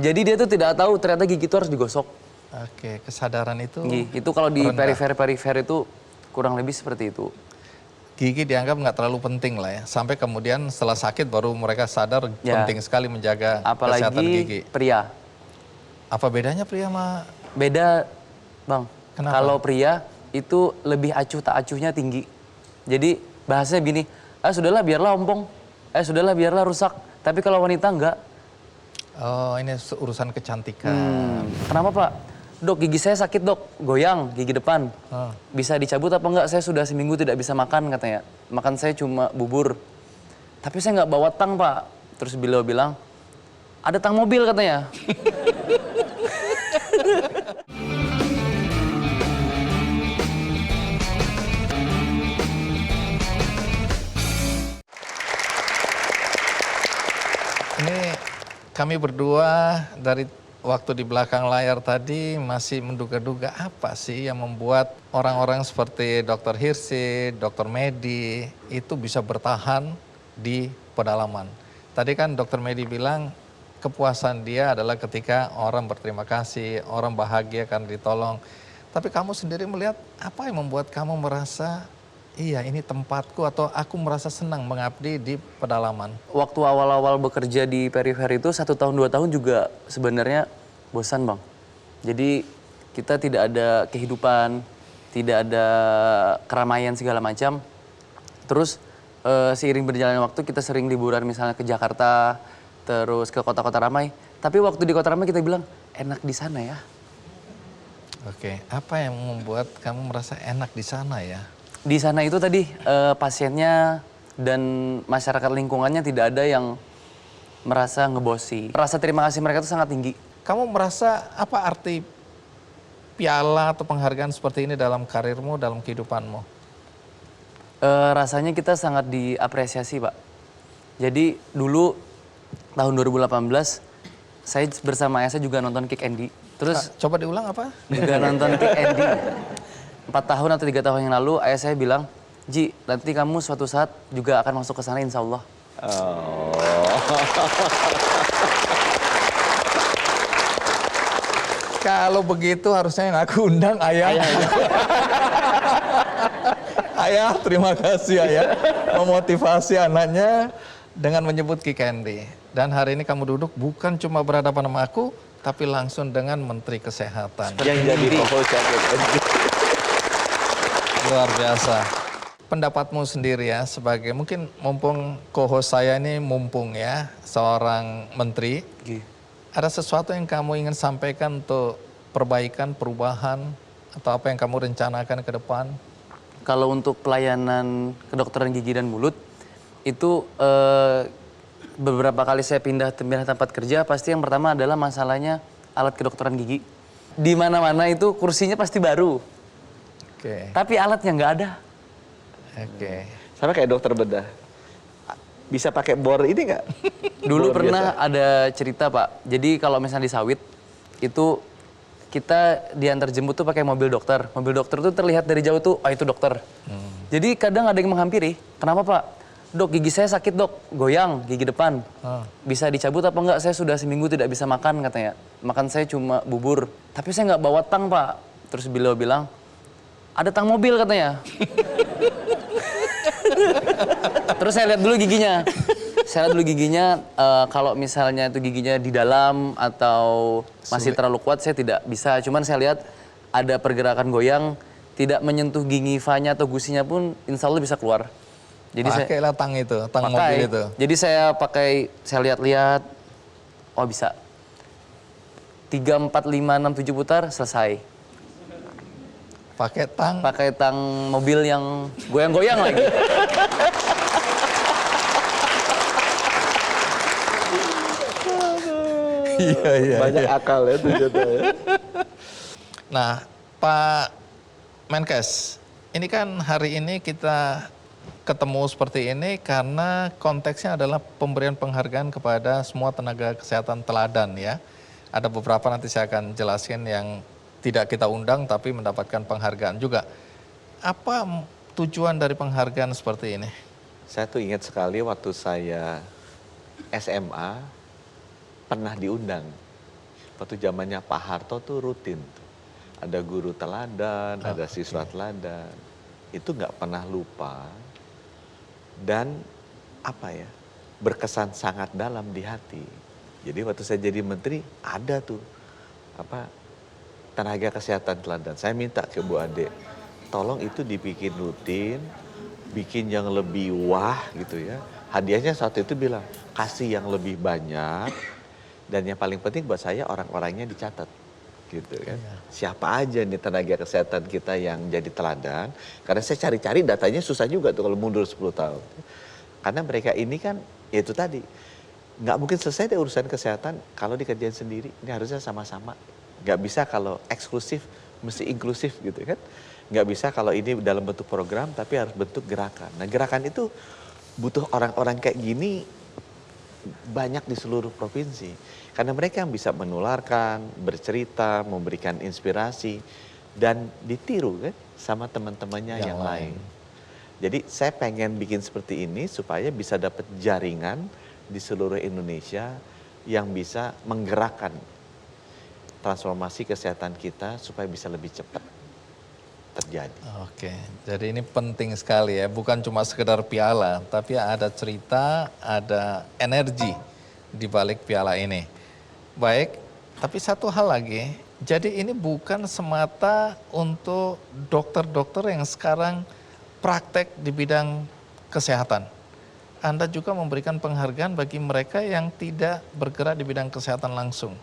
jadi dia tuh tidak tahu ternyata gigi itu harus digosok. Oke, kesadaran itu Itu kalau di rendah. perifer itu kurang lebih seperti itu. Gigi dianggap nggak terlalu penting lah ya. Sampai kemudian setelah sakit baru mereka sadar Ya. penting sekali menjaga kesehatan Apalagi gigi. pria. Apa bedanya pria sama Beda, Bang. Kenapa? Kalau pria itu lebih acuh tak acuhnya tinggi. Jadi bahasanya gini, sudahlah biarlah ompong, sudahlah biarlah rusak. Tapi kalau wanita enggak. Oh, ini urusan kecantikan. Kenapa Pak? Dok, gigi saya sakit dok, goyang gigi depan. Oh. Bisa dicabut apa enggak? Saya sudah seminggu tidak bisa makan katanya. Makan saya cuma bubur. Tapi saya nggak bawa tang Pak. Terus beliau bilang, ada tang mobil katanya. Ini kami berdua dari waktu di belakang layar tadi masih menduga-duga apa sih yang membuat orang-orang seperti Dr. Hirsi, Dr. Medi itu bisa bertahan di pedalaman. Tadi kan Dr. Medi bilang kepuasan dia adalah ketika orang berterima kasih, orang bahagia karena ditolong. Tapi kamu sendiri melihat apa yang membuat kamu merasa iya ini tempatku atau aku merasa senang mengabdi di pedalaman? Waktu awal-awal bekerja di perifer itu 1 tahun 2 tahun juga sebenarnya bosan Bang. Jadi kita tidak ada kehidupan, tidak ada keramaian segala macam. Terus seiring berjalannya waktu kita sering liburan misalnya ke Jakarta, terus ke kota-kota ramai. Tapi waktu di kota ramai kita bilang enak di sana ya. Oke, apa yang membuat kamu merasa enak di sana ya? Di sana itu tadi pasiennya dan masyarakat lingkungannya tidak ada yang merasa ngebosi. Rasa terima kasih mereka itu sangat tinggi. Kamu merasa apa arti piala atau penghargaan seperti ini dalam karirmu, dalam kehidupanmu? Rasanya kita sangat diapresiasi Pak. Jadi dulu tahun 2018 saya bersama ayah saya juga nonton Kick Andy. Terus Coba diulang apa? juga nonton Kick Andy. 4 tahun atau 3 tahun yang lalu ayah saya bilang, Ji, nanti kamu suatu saat juga akan masuk ke sana insya Allah. Kalau begitu harusnya yang aku undang ayah. Ayah, terima kasih ayah. Memotivasi anaknya dengan menyebut Ki Candy. Dan hari ini kamu duduk bukan cuma berhadapan sama aku, tapi langsung dengan Menteri Kesehatan. Yang jadi co-host. Luar biasa. Pendapatmu sendiri ya, sebagai mungkin mumpung co-host saya ini mumpung ya, seorang menteri. Ada sesuatu yang kamu ingin sampaikan untuk perbaikan, perubahan, atau apa yang kamu rencanakan ke depan? Kalau untuk pelayanan kedokteran gigi dan mulut, itu beberapa kali saya pindah tempat kerja, pasti yang pertama adalah masalahnya alat kedokteran gigi. Di mana-mana itu kursinya pasti baru, tapi alatnya nggak ada. Sama kayak dokter bedah. Bisa pakai bor ini nggak? Dulu Bor pernah biasa. ada cerita Pak, jadi kalau misalnya di sawit, itu kita diantar jemput tuh pakai mobil dokter. Mobil dokter tuh terlihat dari jauh tuh, oh itu dokter. Jadi kadang ada yang menghampiri, kenapa Pak? Dok, gigi saya sakit dok, goyang gigi depan. Bisa dicabut apa enggak? Saya sudah seminggu tidak bisa makan katanya. Makan saya cuma bubur. Tapi saya nggak bawa tang Pak. Terus beliau bilang, ada tang mobil katanya. Terus saya lihat dulu giginya. Saya lihat dulu giginya, kalau misalnya itu giginya di dalam atau masih terlalu kuat, saya tidak bisa. Cuman saya lihat ada pergerakan goyang, tidak menyentuh gingivanya atau gusinya pun insya Allah bisa keluar. Jadi Pakailah tang itu, tang mobil itu. Jadi saya pakai, saya lihat-lihat, oh bisa. 3, 4, 5, 6, 7 putar, selesai. Pakai tang. Pakai tang mobil yang goyang-goyang lagi. Iya. Banyak akal ya ternyata ya. Nah, Pak Menkes, ini kan hari ini kita ketemu seperti ini karena konteksnya adalah pemberian penghargaan kepada semua tenaga kesehatan teladan ya. Ada beberapa nanti saya akan jelaskan yang tidak kita undang tapi mendapatkan penghargaan juga. Apa tujuan dari penghargaan seperti ini? Saya tuh ingat sekali waktu saya SMA pernah diundang. Waktu zamannya Pak Harto tuh rutin. Ada guru teladan, ada siswa teladan. Itu nggak pernah lupa. Dan apa ya, berkesan sangat dalam di hati. Jadi waktu saya jadi menteri ada tuh tenaga kesehatan teladan. Saya minta ke Bu Ade, tolong itu dibikin rutin, bikin yang lebih wah gitu ya. Hadiahnya saat itu bilang kasih yang lebih banyak dan yang paling penting buat saya orang-orangnya dicatat gitu kan. Siapa aja nih tenaga kesehatan kita yang jadi teladan, karena saya cari-cari datanya susah juga tuh kalau mundur 10 tahun. Karena mereka ini kan ya itu tadi, nggak mungkin selesai deh urusan kesehatan kalau dikerjain sendiri. Ini harusnya sama-sama. Nggak bisa kalau eksklusif, mesti inklusif gitu kan. Nggak bisa kalau ini dalam bentuk program, tapi harus bentuk gerakan. Nah gerakan itu butuh orang-orang kayak gini banyak di seluruh provinsi. Karena mereka yang bisa menularkan, bercerita, memberikan inspirasi, dan ditiru kan sama teman-temannya yang lain. Jadi saya pengen bikin seperti ini supaya bisa dapat jaringan di seluruh Indonesia yang bisa menggerakkan transformasi kesehatan kita supaya bisa lebih cepat terjadi. Oke, jadi ini penting sekali ya, bukan cuma sekedar piala, tapi ada cerita, ada energi di balik piala ini. Baik, tapi satu hal lagi, jadi ini bukan semata untuk dokter-dokter yang sekarang praktek di bidang kesehatan. Anda juga memberikan penghargaan bagi mereka yang tidak bergerak di bidang kesehatan langsung.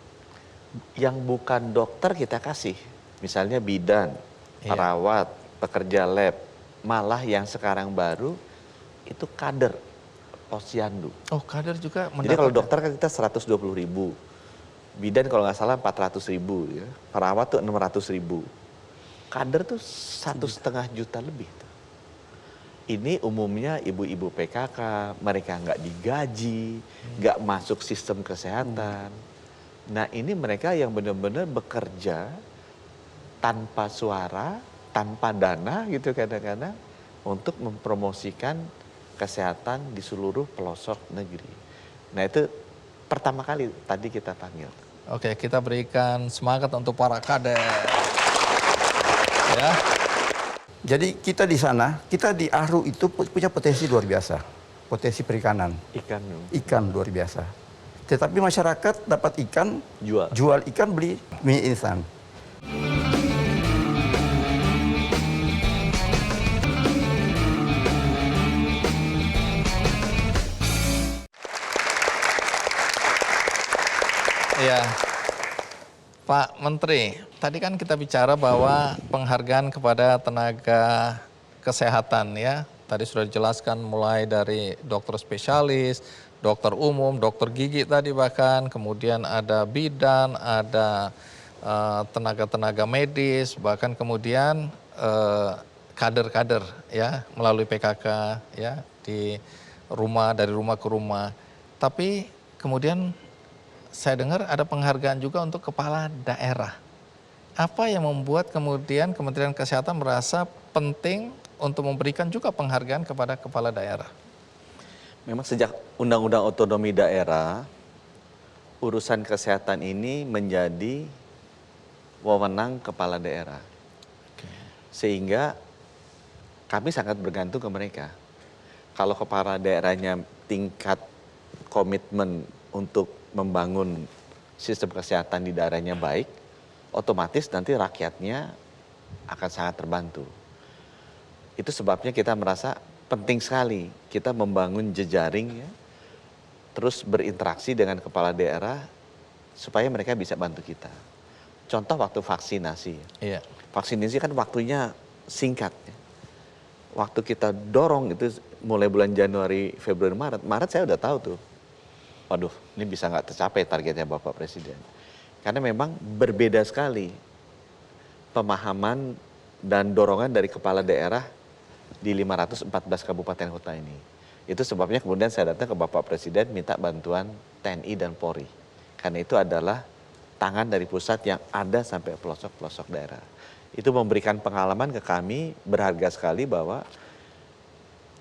Yang bukan dokter kita kasih, misalnya bidan, perawat, pekerja lab, malah yang sekarang baru itu kader posyandu. Oh, kader juga mendapatkan. Jadi kalau dokter kan kita 120.000, bidan kalau nggak salah 400.000, ya. Perawat tuh 600.000, kader tuh 1,5 juta lebih. Tuh. Ini umumnya ibu-ibu PKK, mereka nggak digaji, nggak masuk sistem kesehatan. Nah ini mereka yang benar-benar bekerja tanpa suara, tanpa dana gitu kadang-kadang, untuk mempromosikan kesehatan di seluruh pelosok negeri. Nah itu pertama kali tadi kita panggil. Oke, kita berikan semangat untuk para kader. Ya. Jadi kita di sana, kita di Aru itu punya potensi luar biasa. Potensi perikanan. Ikan luar biasa. Tetapi masyarakat dapat ikan, jual ikan, beli mie instan. Ya, Pak Menteri, tadi kan kita bicara bahwa penghargaan kepada tenaga kesehatan ya. Tadi sudah dijelaskan mulai dari dokter spesialis, dokter umum, dokter gigi tadi bahkan, kemudian ada bidan, ada tenaga-tenaga medis, bahkan kemudian kader-kader ya melalui PKK ya di rumah, dari rumah ke rumah. Tapi kemudian saya dengar ada penghargaan juga untuk kepala daerah. Apa yang membuat kemudian Kementerian Kesehatan merasa penting untuk memberikan juga penghargaan kepada kepala daerah? Memang sejak Undang-Undang Otonomi Daerah, urusan kesehatan ini menjadi wewenang kepala daerah. Sehingga kami sangat bergantung ke mereka. Kalau kepala daerahnya tingkat komitmen untuk membangun sistem kesehatan di daerahnya baik, otomatis nanti rakyatnya akan sangat terbantu. Itu sebabnya kita merasa penting sekali kita membangun jejaring, ya, terus berinteraksi dengan kepala daerah supaya mereka bisa bantu kita. Contoh waktu vaksinasi. Iya. Vaksinasi kan waktunya singkat. Ya. Waktu kita dorong itu mulai bulan Januari, Februari, Maret saya udah tahu tuh. Waduh, ini bisa nggak tercapai targetnya Bapak Presiden. Karena memang berbeda sekali pemahaman dan dorongan dari kepala daerah di 514 kabupaten kota ini. Itu sebabnya kemudian saya datang ke Bapak Presiden minta bantuan TNI dan Polri. Karena itu adalah tangan dari pusat yang ada sampai pelosok-pelosok daerah. Itu memberikan pengalaman ke kami berharga sekali bahwa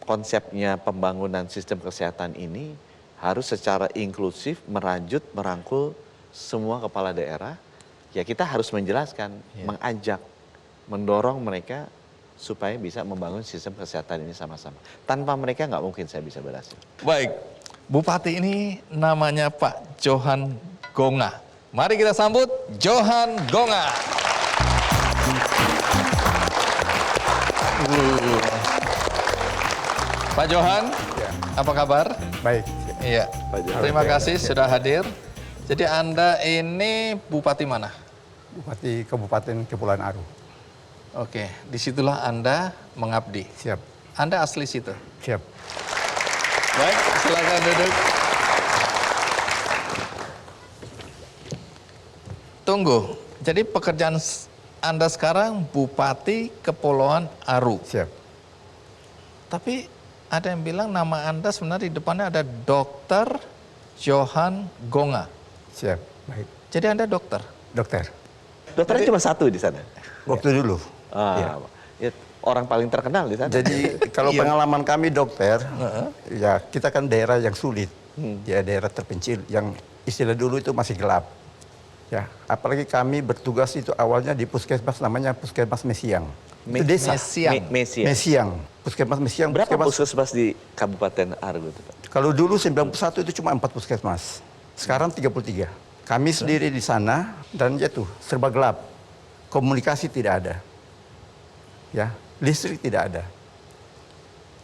konsepnya pembangunan sistem kesehatan ini harus secara inklusif, merajut, merangkul semua kepala daerah. Ya kita harus menjelaskan, mengajak, mendorong mereka supaya bisa membangun sistem kesehatan ini sama-sama. Tanpa mereka nggak mungkin saya bisa berhasil. Baik, Bupati ini namanya Pak Johan Gonga. Mari kita sambut Johan Gonga. Pak Johan, apa kabar? Baik. Iya, terima kasih sudah hadir. Jadi Anda ini Bupati mana? Bupati Kabupaten Kepulauan Aru. Oke, disitulah Anda mengabdi. Siap. Anda asli situ? Siap. Baik, silakan duduk. Tunggu, jadi pekerjaan Anda sekarang Bupati Kepulauan Aru. Siap. Tapi ada yang bilang nama Anda sebenarnya di depannya ada Dokter Johan Gonga. Siap. Baik. Jadi Anda dokter? Dokter. Dokternya cuma satu di sana. Waktu dulu. Ya, orang paling terkenal di sana. Jadi kalau pengalaman kami dokter, ya kita kan daerah yang sulit. Ya daerah terpencil yang istilah dulu itu masih gelap. Ya, apalagi kami bertugas itu awalnya di puskesmas namanya Puskesmas Mesiang. Itu desa. Mesiang. Puskesmas Mesiang. Berapa puskesmas di Kabupaten Aru itu, Pak? Kalau dulu 91 itu cuma 4 puskesmas. Sekarang 33. Kami sendiri di sana dan itu serba gelap. Komunikasi tidak ada. Ya, listrik tidak ada.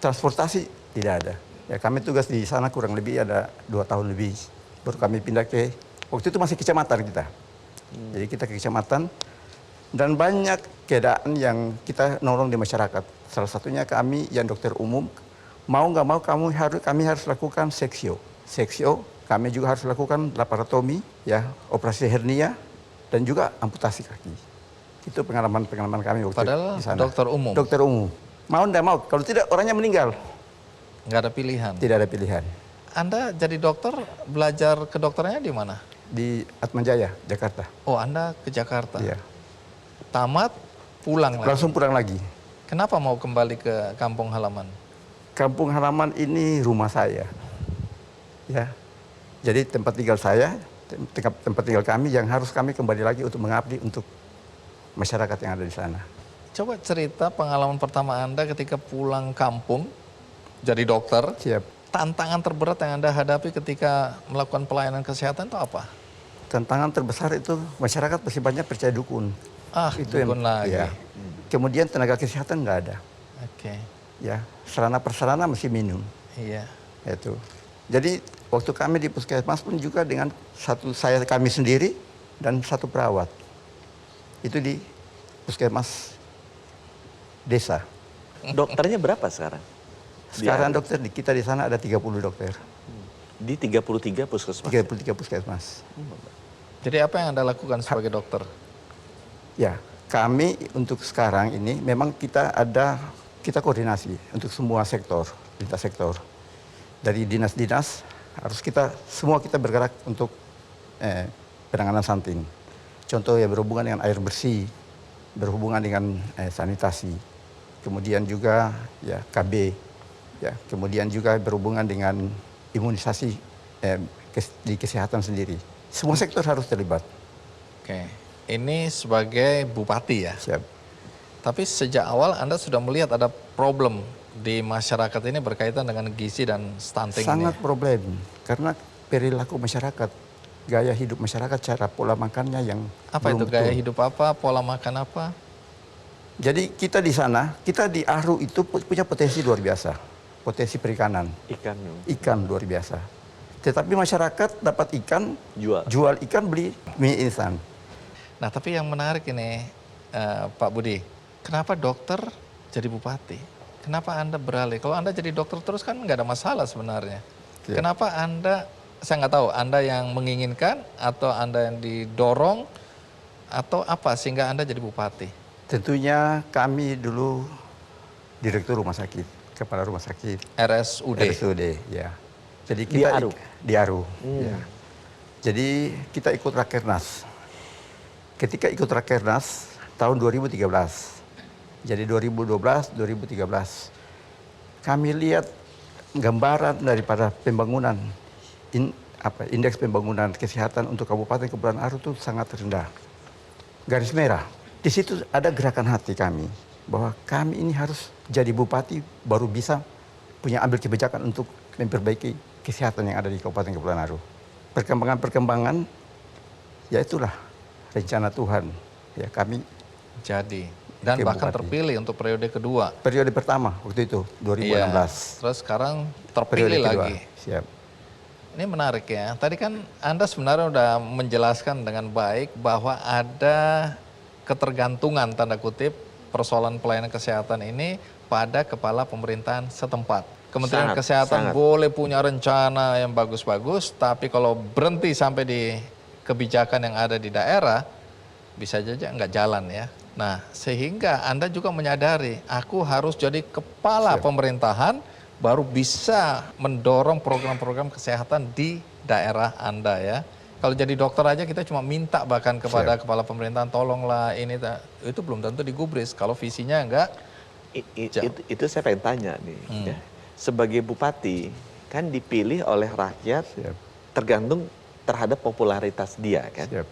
Transportasi tidak ada. Ya, kami tugas di sana kurang lebih ada 2 tahun lebih. Baru kami pindah ke, waktu itu masih kecamatan kita. Jadi kita ke kecamatan dan banyak keadaan yang kita nolong di masyarakat. Salah satunya kami yang dokter umum, mau nggak mau kami harus lakukan seksio. Seksio kami juga harus lakukan laparotomi, ya, operasi hernia dan juga amputasi kaki. Itu pengalaman kami waktu Padahal di sana. dokter umum. Dokter umum. Mau nggak mau, kalau tidak orangnya meninggal. Nggak ada pilihan. Tidak ada pilihan. Anda jadi dokter, belajar kedokterannya di mana? Di Atmajaya, Jakarta. Oh, Anda ke Jakarta. Iya. Tamat, pulang lagi. Langsung pulang lagi. Kenapa mau kembali ke kampung halaman? Kampung halaman ini rumah saya. Ya. Jadi tempat tinggal saya, tempat tinggal kami yang harus kami kembali lagi untuk mengabdi untuk masyarakat yang ada di sana. Coba cerita pengalaman pertama Anda ketika pulang kampung jadi dokter. Siap. Tantangan terberat yang Anda hadapi ketika melakukan pelayanan kesehatan itu apa? Tantangan terbesar itu masyarakat masih banyak percaya dukun. Itu dukun lagi. Ya. Kemudian tenaga kesehatan nggak ada. Oke. Ya, sarana prasarana masih minum. Iya. Itu. Jadi waktu kami di puskesmas pun juga dengan kami sendiri dan satu perawat. Itu di puskesmas desa. Dokternya berapa sekarang? Sekarang dokter kita di sana ada 30 dokter. Di 33 puskesmas. 33 puskesmas. Jadi apa yang Anda lakukan sebagai dokter? Ya, kami untuk sekarang ini memang kita koordinasi untuk semua sektor, lintas sektor. Dari dinas-dinas harus semua kita bergerak untuk penanganan stunting. Contoh ya berhubungan dengan air bersih, berhubungan dengan sanitasi, kemudian juga ya KB, ya kemudian juga berhubungan dengan imunisasi di kesehatan sendiri. Semua sektor harus terlibat. Oke, ini sebagai bupati ya. Siap. Tapi sejak awal Anda sudah melihat ada problem di masyarakat ini berkaitan dengan gizi dan stunting Sangat ini. problem karena perilaku masyarakat, gaya hidup masyarakat, cara pola makannya yang Apa itu belum gaya betul. hidup apa, pola makan apa? Jadi kita di sana, kita di Aru itu punya potensi luar biasa, potensi perikanan, ikan luar biasa. Tetapi masyarakat dapat ikan, jual ikan, beli mie instan. Nah tapi yang menarik ini Pak Budi, kenapa dokter jadi bupati? Kenapa Anda beralih? Kalau Anda jadi dokter terus kan nggak ada masalah sebenarnya. Ya. Kenapa Anda, saya nggak tahu, Anda yang menginginkan atau Anda yang didorong atau apa sehingga Anda jadi bupati? Tentunya kami dulu direktur rumah sakit, kepala rumah sakit. RSUD? RSUD, ya. Jadi kita di Aru. Ya. Jadi kita ikut Rakernas. Ketika ikut Rakernas tahun 2013. Jadi 2012, 2013. Kami lihat gambaran daripada pembangunan, indeks pembangunan kesehatan untuk Kabupaten Kepulauan Aru itu sangat rendah. Garis merah. Di situ ada gerakan hati kami bahwa kami ini harus jadi bupati baru bisa punya ambil kebijakan untuk memperbaiki kesehatan yang ada di Kabupaten Kepulauan Aru. Perkembangan ya itulah rencana Tuhan. Ya kami jadi. Dan bahkan bupati. terpilih untuk periode kedua. Periode pertama waktu itu 2016. Iya, terus sekarang terpilih lagi. Siap. Ini menarik ya. Tadi kan Anda sebenarnya sudah menjelaskan dengan baik bahwa ada ketergantungan tanda kutip persoalan pelayanan kesehatan ini pada kepala pemerintahan setempat. Kementerian Kesehatan boleh punya rencana yang bagus-bagus, tapi kalau berhenti sampai di kebijakan yang ada di daerah, bisa saja nggak jalan ya. Nah, sehingga Anda juga menyadari, aku harus jadi kepala pemerintahan, baru bisa mendorong program-program kesehatan di daerah Anda ya. Kalau jadi dokter aja kita cuma minta bahkan kepada kepala pemerintahan, tolonglah ini, itu belum tentu digubris kalau visinya enggak. Itu saya pengen tanya nih. Ya. Sebagai bupati, kan dipilih oleh rakyat tergantung terhadap popularitas dia kan. Siap.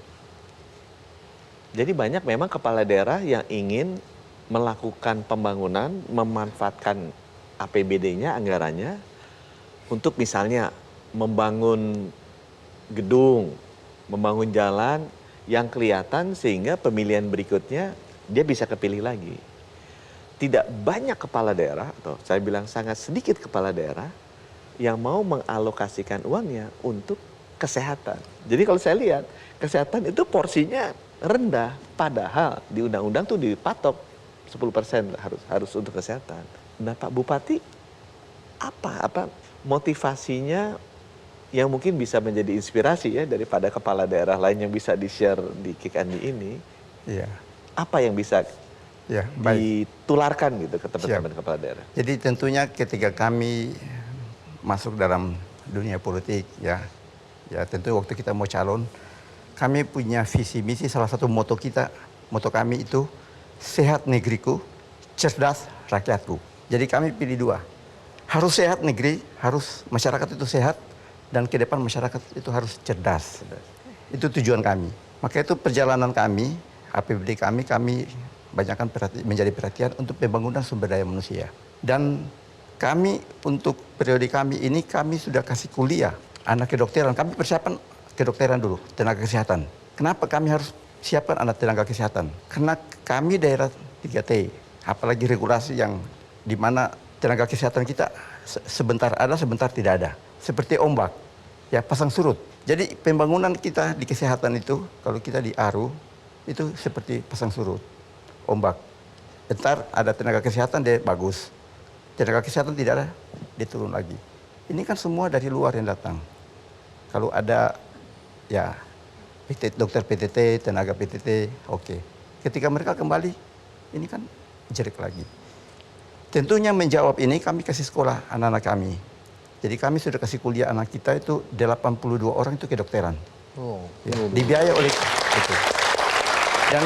Jadi banyak memang kepala daerah yang ingin melakukan pembangunan, memanfaatkan APBD-nya, anggarannya, untuk misalnya membangun gedung, membangun jalan yang kelihatan sehingga pemilihan berikutnya dia bisa kepilih lagi. Tidak banyak kepala daerah, atau saya bilang sangat sedikit kepala daerah, yang mau mengalokasikan uangnya untuk kesehatan. Jadi kalau saya lihat, kesehatan itu porsinya rendah, padahal di undang-undang tuh dipatok 10% harus untuk kesehatan. Nah Pak Bupati, apa motivasinya yang mungkin bisa menjadi inspirasi ya daripada kepala daerah lain yang bisa di-share di Kick Andi ini? Iya. Apa yang bisa ditularkan gitu ke teman-teman kepala daerah? Jadi tentunya ketika kami masuk dalam dunia politik ya tentu waktu kita mau calon, kami punya visi misi, salah satu moto kami itu sehat negeriku, cerdas rakyatku. Jadi kami pilih 2. Harus sehat negeri, harus masyarakat itu sehat, dan ke depan masyarakat itu harus cerdas. Itu tujuan kami. Maka itu perjalanan kami, APBD kami banyakkan menjadi perhatian untuk pembangunan sumber daya manusia. Dan kami untuk periode kami ini, kami sudah kasih kuliah anak kedokteran. Kami persiapan kedokteran dulu, tenaga kesehatan. Kenapa kami harus siapkan anak tenaga kesehatan? Karena kami daerah 3T, apalagi regulasi yang di mana tenaga kesehatan kita sebentar ada, sebentar tidak ada. Seperti ombak, ya pasang surut. Jadi pembangunan kita di kesehatan itu, kalau kita di Aru, itu seperti pasang surut, ombak. Bentar ada tenaga kesehatan, dia bagus. Tenaga kesehatan tidak ada, dia turun lagi. Ini kan semua dari luar yang datang. Kalau ada ya dokter PTT, tenaga PTT, oke. Ketika mereka kembali, ini kan jelek lagi. Tentunya menjawab ini kami kasih sekolah anak-anak kami. Jadi kami sudah kasih kuliah anak kita itu 82 orang itu kedokteran. Ya, dibiayai oleh itu. Dan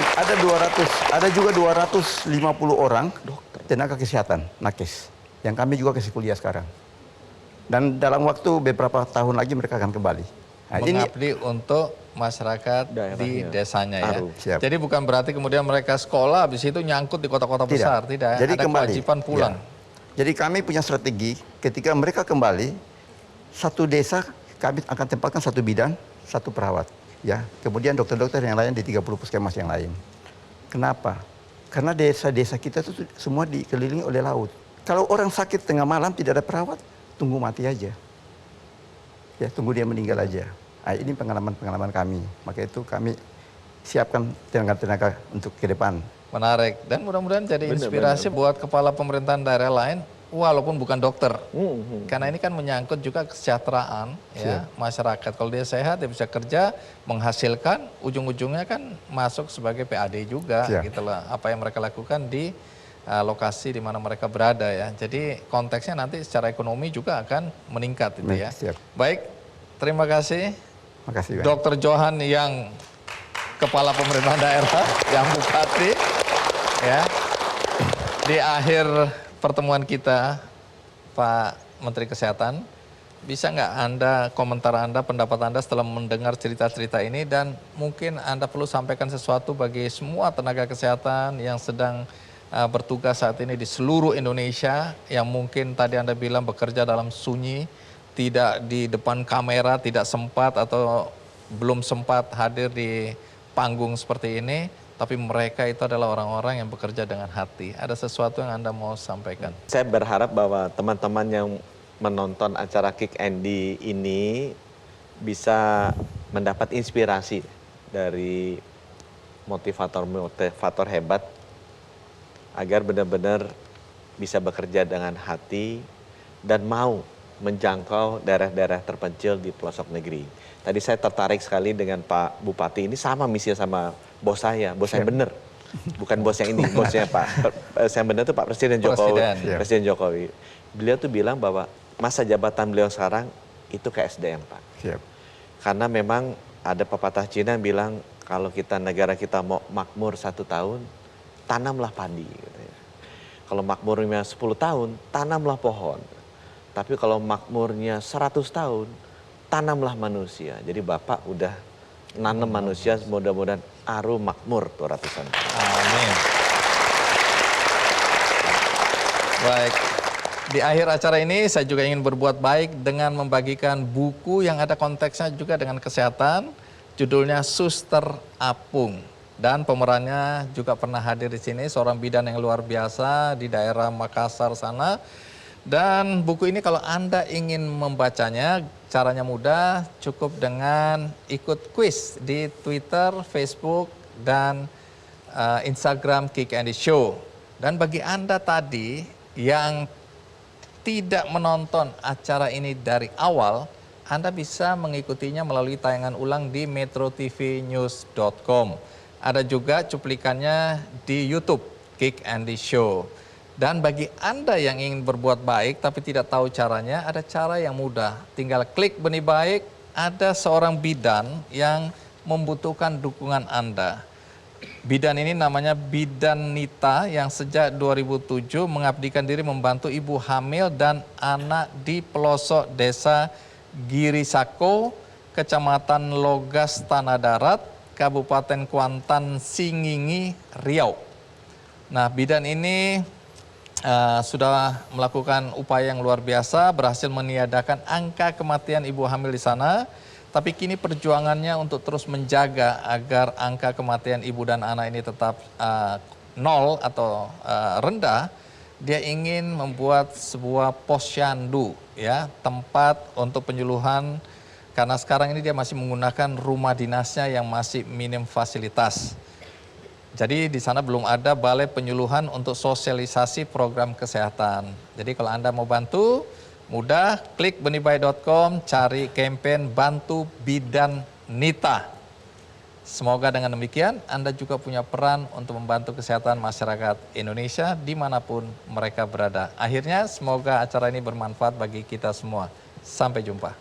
ada juga 250 orang tenaga kesehatan, nakes, yang kami juga kasih kuliah sekarang. Dan dalam waktu beberapa tahun lagi mereka akan kembali. Nah, mengabdi untuk masyarakat di desanya ya. Siap. Jadi bukan berarti kemudian mereka sekolah habis itu nyangkut di kota-kota besar, tidak ya. Jadi Ada kembali. kewajiban pulang. Ya. Jadi kami punya strategi ketika mereka kembali, satu desa kami akan tempatkan satu bidan, satu perawat. Ya, kemudian dokter-dokter yang lain di 30 puskesmas yang lain. Kenapa? Karena desa-desa kita itu semua dikelilingi oleh laut. Kalau orang sakit tengah malam tidak ada perawat, tunggu mati aja. Ya, tunggu dia meninggal aja. Nah, ini pengalaman-pengalaman kami. Maka itu kami siapkan tenaga-tenaga untuk ke depan. Menarik. Dan mudah-mudahan jadi inspirasi buat kepala pemerintahan daerah lain, walaupun bukan dokter. Karena ini kan menyangkut juga kesejahteraan ya, masyarakat. Kalau dia sehat, dia bisa kerja, menghasilkan, ujung-ujungnya kan masuk sebagai PAD juga. Gitu lah. Apa yang mereka lakukan di lokasi di mana mereka berada ya. Jadi konteksnya nanti secara ekonomi juga akan meningkat itu ya. Baik, terima kasih. Makasih, Dr. Johan yang kepala pemerintahan daerah, yang bupati ya. Di akhir pertemuan kita, Pak Menteri Kesehatan, bisa nggak Anda, komentar Anda, pendapat Anda setelah mendengar cerita-cerita ini, dan mungkin Anda perlu sampaikan sesuatu bagi semua tenaga kesehatan yang sedang bertugas saat ini di seluruh Indonesia, yang mungkin tadi Anda bilang bekerja dalam sunyi, tidak di depan kamera, tidak sempat atau belum sempat hadir di panggung seperti ini, tapi mereka itu adalah orang-orang yang bekerja dengan hati. Ada sesuatu yang Anda mau sampaikan? Saya berharap bahwa teman-teman yang menonton acara Kick Andy ini bisa mendapat inspirasi dari motivator hebat agar benar-benar bisa bekerja dengan hati dan mau menjangkau daerah-daerah terpencil di pelosok negeri. Tadi saya tertarik sekali dengan Pak Bupati, ini sama misinya sama bos saya bener. Bukan bos yang ini, bosnya Pak. Saya bener itu Pak Presiden Jokowi. Presiden Jokowi. Beliau tuh bilang bahwa masa jabatan beliau sekarang itu ke SDM, Pak. Karena memang ada pepatah Cina yang bilang kalau negara kita mau makmur 1 tahun, tanamlah padi. Kalau makmurnya 10 tahun, tanamlah pohon. Tapi kalau makmurnya 100 tahun, tanamlah manusia. Jadi Bapak udah nanam manusia, mudah-mudahan Aru makmur tuh ratusan. Amin. Baik. Di akhir acara ini saya juga ingin berbuat baik dengan membagikan buku yang ada konteksnya juga dengan kesehatan. Judulnya Suster Apung. Dan pemerannya juga pernah hadir di sini, seorang bidan yang luar biasa di daerah Makassar sana. Dan buku ini kalau Anda ingin membacanya, caranya mudah, cukup dengan ikut kuis di Twitter, Facebook, dan Instagram Kick Andy Show. Dan bagi Anda tadi yang tidak menonton acara ini dari awal, Anda bisa mengikutinya melalui tayangan ulang di metrotvnews.com. Ada juga cuplikannya di YouTube, Kick Andy Show. Dan bagi Anda yang ingin berbuat baik tapi tidak tahu caranya, ada cara yang mudah. Tinggal klik benih baik, ada seorang bidan yang membutuhkan dukungan Anda. Bidan ini namanya Bidan Nita yang sejak 2007 mengabdikan diri membantu ibu hamil dan anak di pelosok desa Girisako, Kecamatan Logas Tanah Darat, Kabupaten Kuantan, Singingi, Riau. Nah, bidan ini sudah melakukan upaya yang luar biasa, berhasil meniadakan angka kematian ibu hamil di sana. Tapi kini perjuangannya untuk terus menjaga agar angka kematian ibu dan anak ini tetap nol atau rendah. Dia ingin membuat sebuah posyandu, ya, tempat untuk penyuluhan, karena sekarang ini dia masih menggunakan rumah dinasnya yang masih minim fasilitas. Jadi di sana belum ada balai penyuluhan untuk sosialisasi program kesehatan. Jadi kalau Anda mau bantu, mudah, klik benihbaik.com, cari campaign Bantu Bidan Nita. Semoga dengan demikian Anda juga punya peran untuk membantu kesehatan masyarakat Indonesia dimanapun mereka berada. Akhirnya semoga acara ini bermanfaat bagi kita semua. Sampai jumpa.